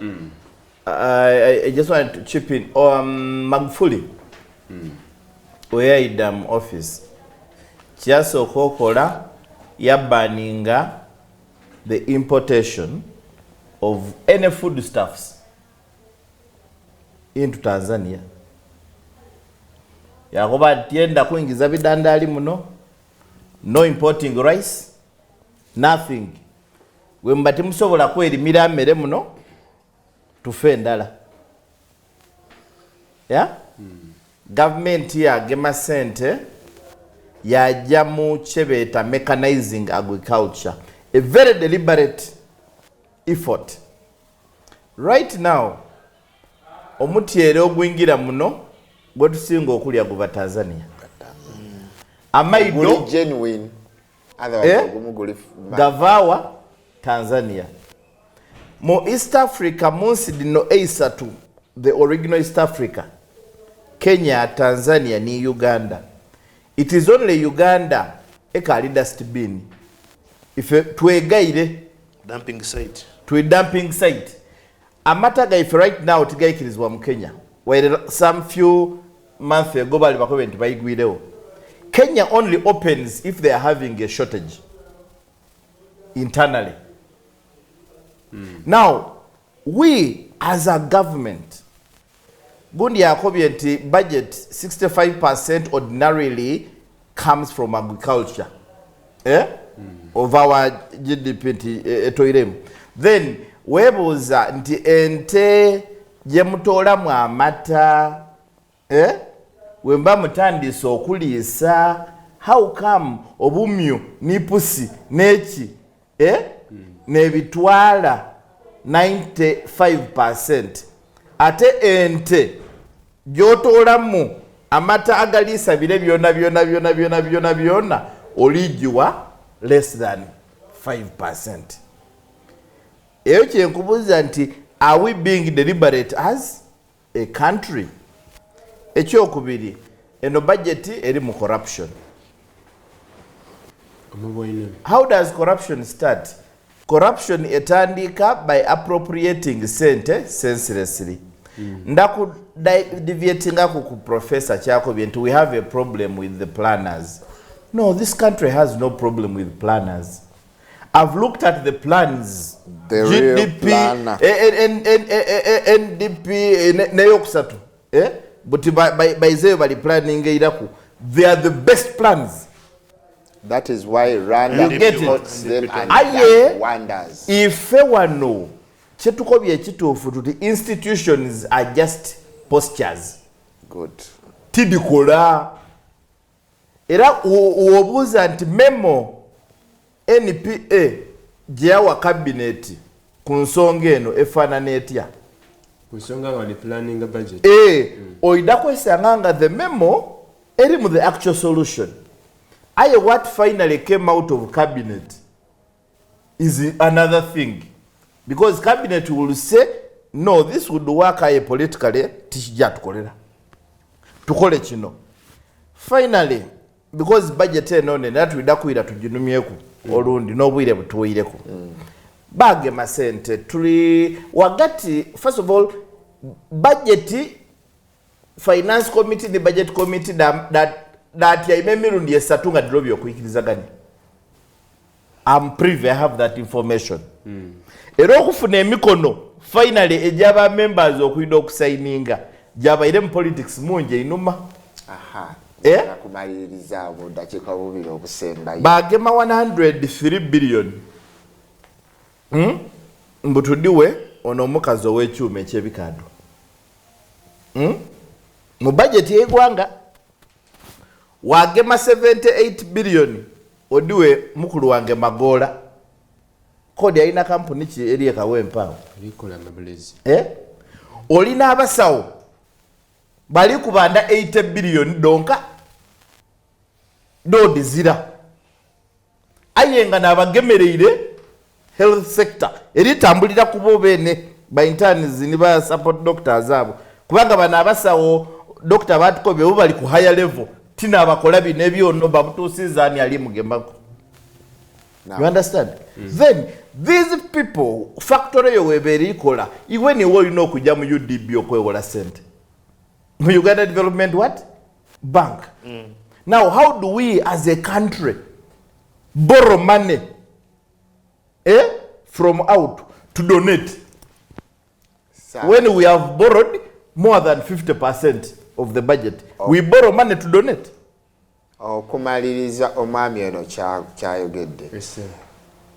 Speaker 1: I just wanted to chip in. Magufuli, where in office, kyasooka okola yabaninga the importation of any foodstuffs into Tanzania. Yakoba tienda kuingiza bidandali muno, no importing rice, nothing. Wembati musobola kwerimira mmere muno tufe endala. Yeah? Government yagema sente yajja mu kyebeta mechanizing agriculture, a very deliberate effort. Right now omutyere ogwingira muno gwe tusinga okulya guva Tanzania. Amaido
Speaker 3: genuine, otherwise ogumuguli
Speaker 1: gavawa Tanzania. Mu East Africa munsi dino eisatu, the original East Africa, Kenya, Tanzania ni Uganda. It is only Uganda ekali dustbin. If twegaire
Speaker 4: dumping site,
Speaker 1: dumping site. Amata gaife right now tigaikirizwa mu Kenya. Where some few months ago bali bakobe nti bayigwirewo. Kenya only opens if they are having a shortage internally. Now, we as a government, gundi yakobye nti budget 65% ordinarily comes from agriculture. Of our GDP etoiremu. Then webuuza nti ente gye mutoolamu amata wemba mutandise okuliisa, how come obumyu nipusi neki nebitwala 95%, ate ente gyotoolamu amata agaliisa bire byona oligiwa less than 5%. Eyo kyenkubuuza nti are we being deliberate as a country? Ekyokubiri, eno budget eri mu corruption. How does corruption start? Corruption etandika by appropriating sente senselessly. Ndaku deviatinga ku professor Kyakobye nti we have a problem with the planners. No, this country has no problem with planners. I've looked at the plans.
Speaker 3: The
Speaker 1: GDP,
Speaker 3: real planner.
Speaker 1: NDP, neyokusatu. But by zero bali planning iraku. They are the best plans.
Speaker 3: That is why Rwanda
Speaker 1: You get it.
Speaker 3: quotes them and
Speaker 1: Aye,
Speaker 3: does wonders.
Speaker 1: If wano kyetukobye ekituufu tuti institutions are just postures.
Speaker 3: Good.
Speaker 1: Tidikola. Era obuuza nti memo NPA gyawa cabinet ku nsonga eno efaanana etya?
Speaker 2: Ku nsonga wali planning a budget.
Speaker 1: Oida kwesanga nga the memo eri mu the actual solution. Aye, what finally came out of cabinet is another thing. Because cabinet will say, no, this would work aye politically, tishija tukolera. Tukole kino. Finally, because budget enone natuidakuira tujinumyeku olundi n'obwire butuwireku. Bage masente tuli wagati, first of all, budget finance committee the budget committee that ya imemirundi esatu nga dilobyo kuikirizagani. I'm privy, I have that information. Era okufuna emikono finally ejaba members okuida okusaininga jabaire mu politics munje inuma.
Speaker 3: Aha.
Speaker 1: Nakumaliriza
Speaker 3: abo dakika bubiri okusembayo.
Speaker 1: Bagema 103 billion. Mbutudiwe ono omukazi ow'ekyuma ekyebikado. Mu budget y'eggwanga wagema 78 billion odiwe mukulu wange Magola. Kodi alina kampuni ki eri ekawempa
Speaker 2: Likola mabulezi.
Speaker 1: Olina abasawo bali kubanda 80 billion donka dodi zira. Ayenga nabagemereire health sector eri tambulira kubo bene ba interns ni ba support doctors abo kubanga bana abasawo doctor batukobye bo bali ku higher level tina abakola bine byono babutusizani ali mugembako. You understand? Then these people factory yo weberi kola iwe ni wo ino kujja mu UDB okwewola sente mu Uganda Development what? Bank. Now, how do we as a country borrow money from out to donate when we have borrowed more than 50% of the budget? We borrow money to donate.
Speaker 3: Okumaliriza omwami eno kyayogedde.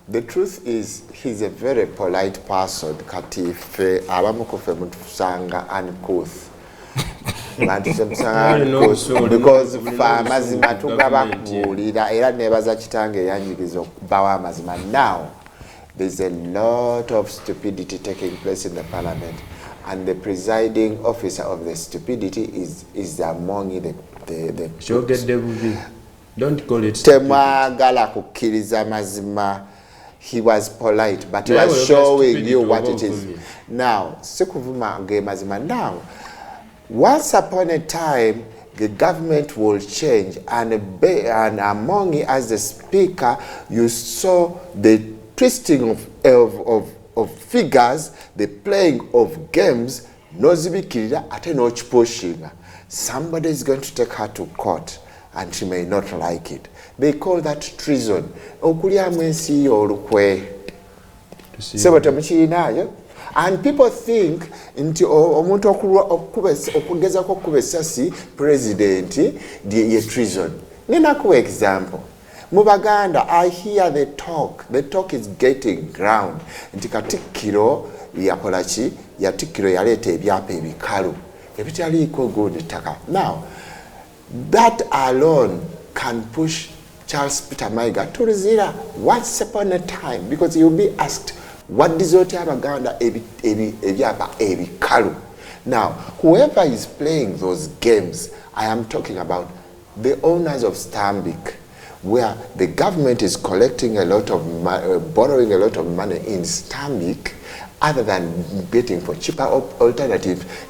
Speaker 3: The truth is, he's a very polite person. Kati fe abamu kufe mutusanga uncouth. Because amazima tugaba kuwulira era nebaza kitange yanjiriza okubawo amazima. Now there's a lot of stupidity taking place in the parliament, and the presiding officer of the stupidity is among the
Speaker 2: don't call it
Speaker 3: temwagala kukkiriza mazima. He was polite, but he was showing you what it is. Now, sikuvuma ge mazima. Now, once upon a time, the government will change, and among it, as the speaker, you saw the twisting of figures, the playing of games. Nozibikirira ate no chiposhinga. Somebody is going to take her to court, and she may not like it. They call that treason. Okulia mwensi olukwe. Sebata mchinayo. And people think nti omuntu okugeza ko kubesasi president ye treason. Nina ku example. Mubaganda, I hear the talk. The talk is getting ground. Nti katikiro yakolachi, yatikiro yalete ebyapa ebikalu. Ebitali ko good taka. Now, that alone can push Charles Peter Maiga to Rizira once upon a time, because he will be asked, what does Abaganda ebyapa ebikalu? Now, whoever is playing those games, I am talking about the owners of Stambik, where the government is collecting a lot of borrowing a lot of money in Stambik, other than bidding for cheaper alternatives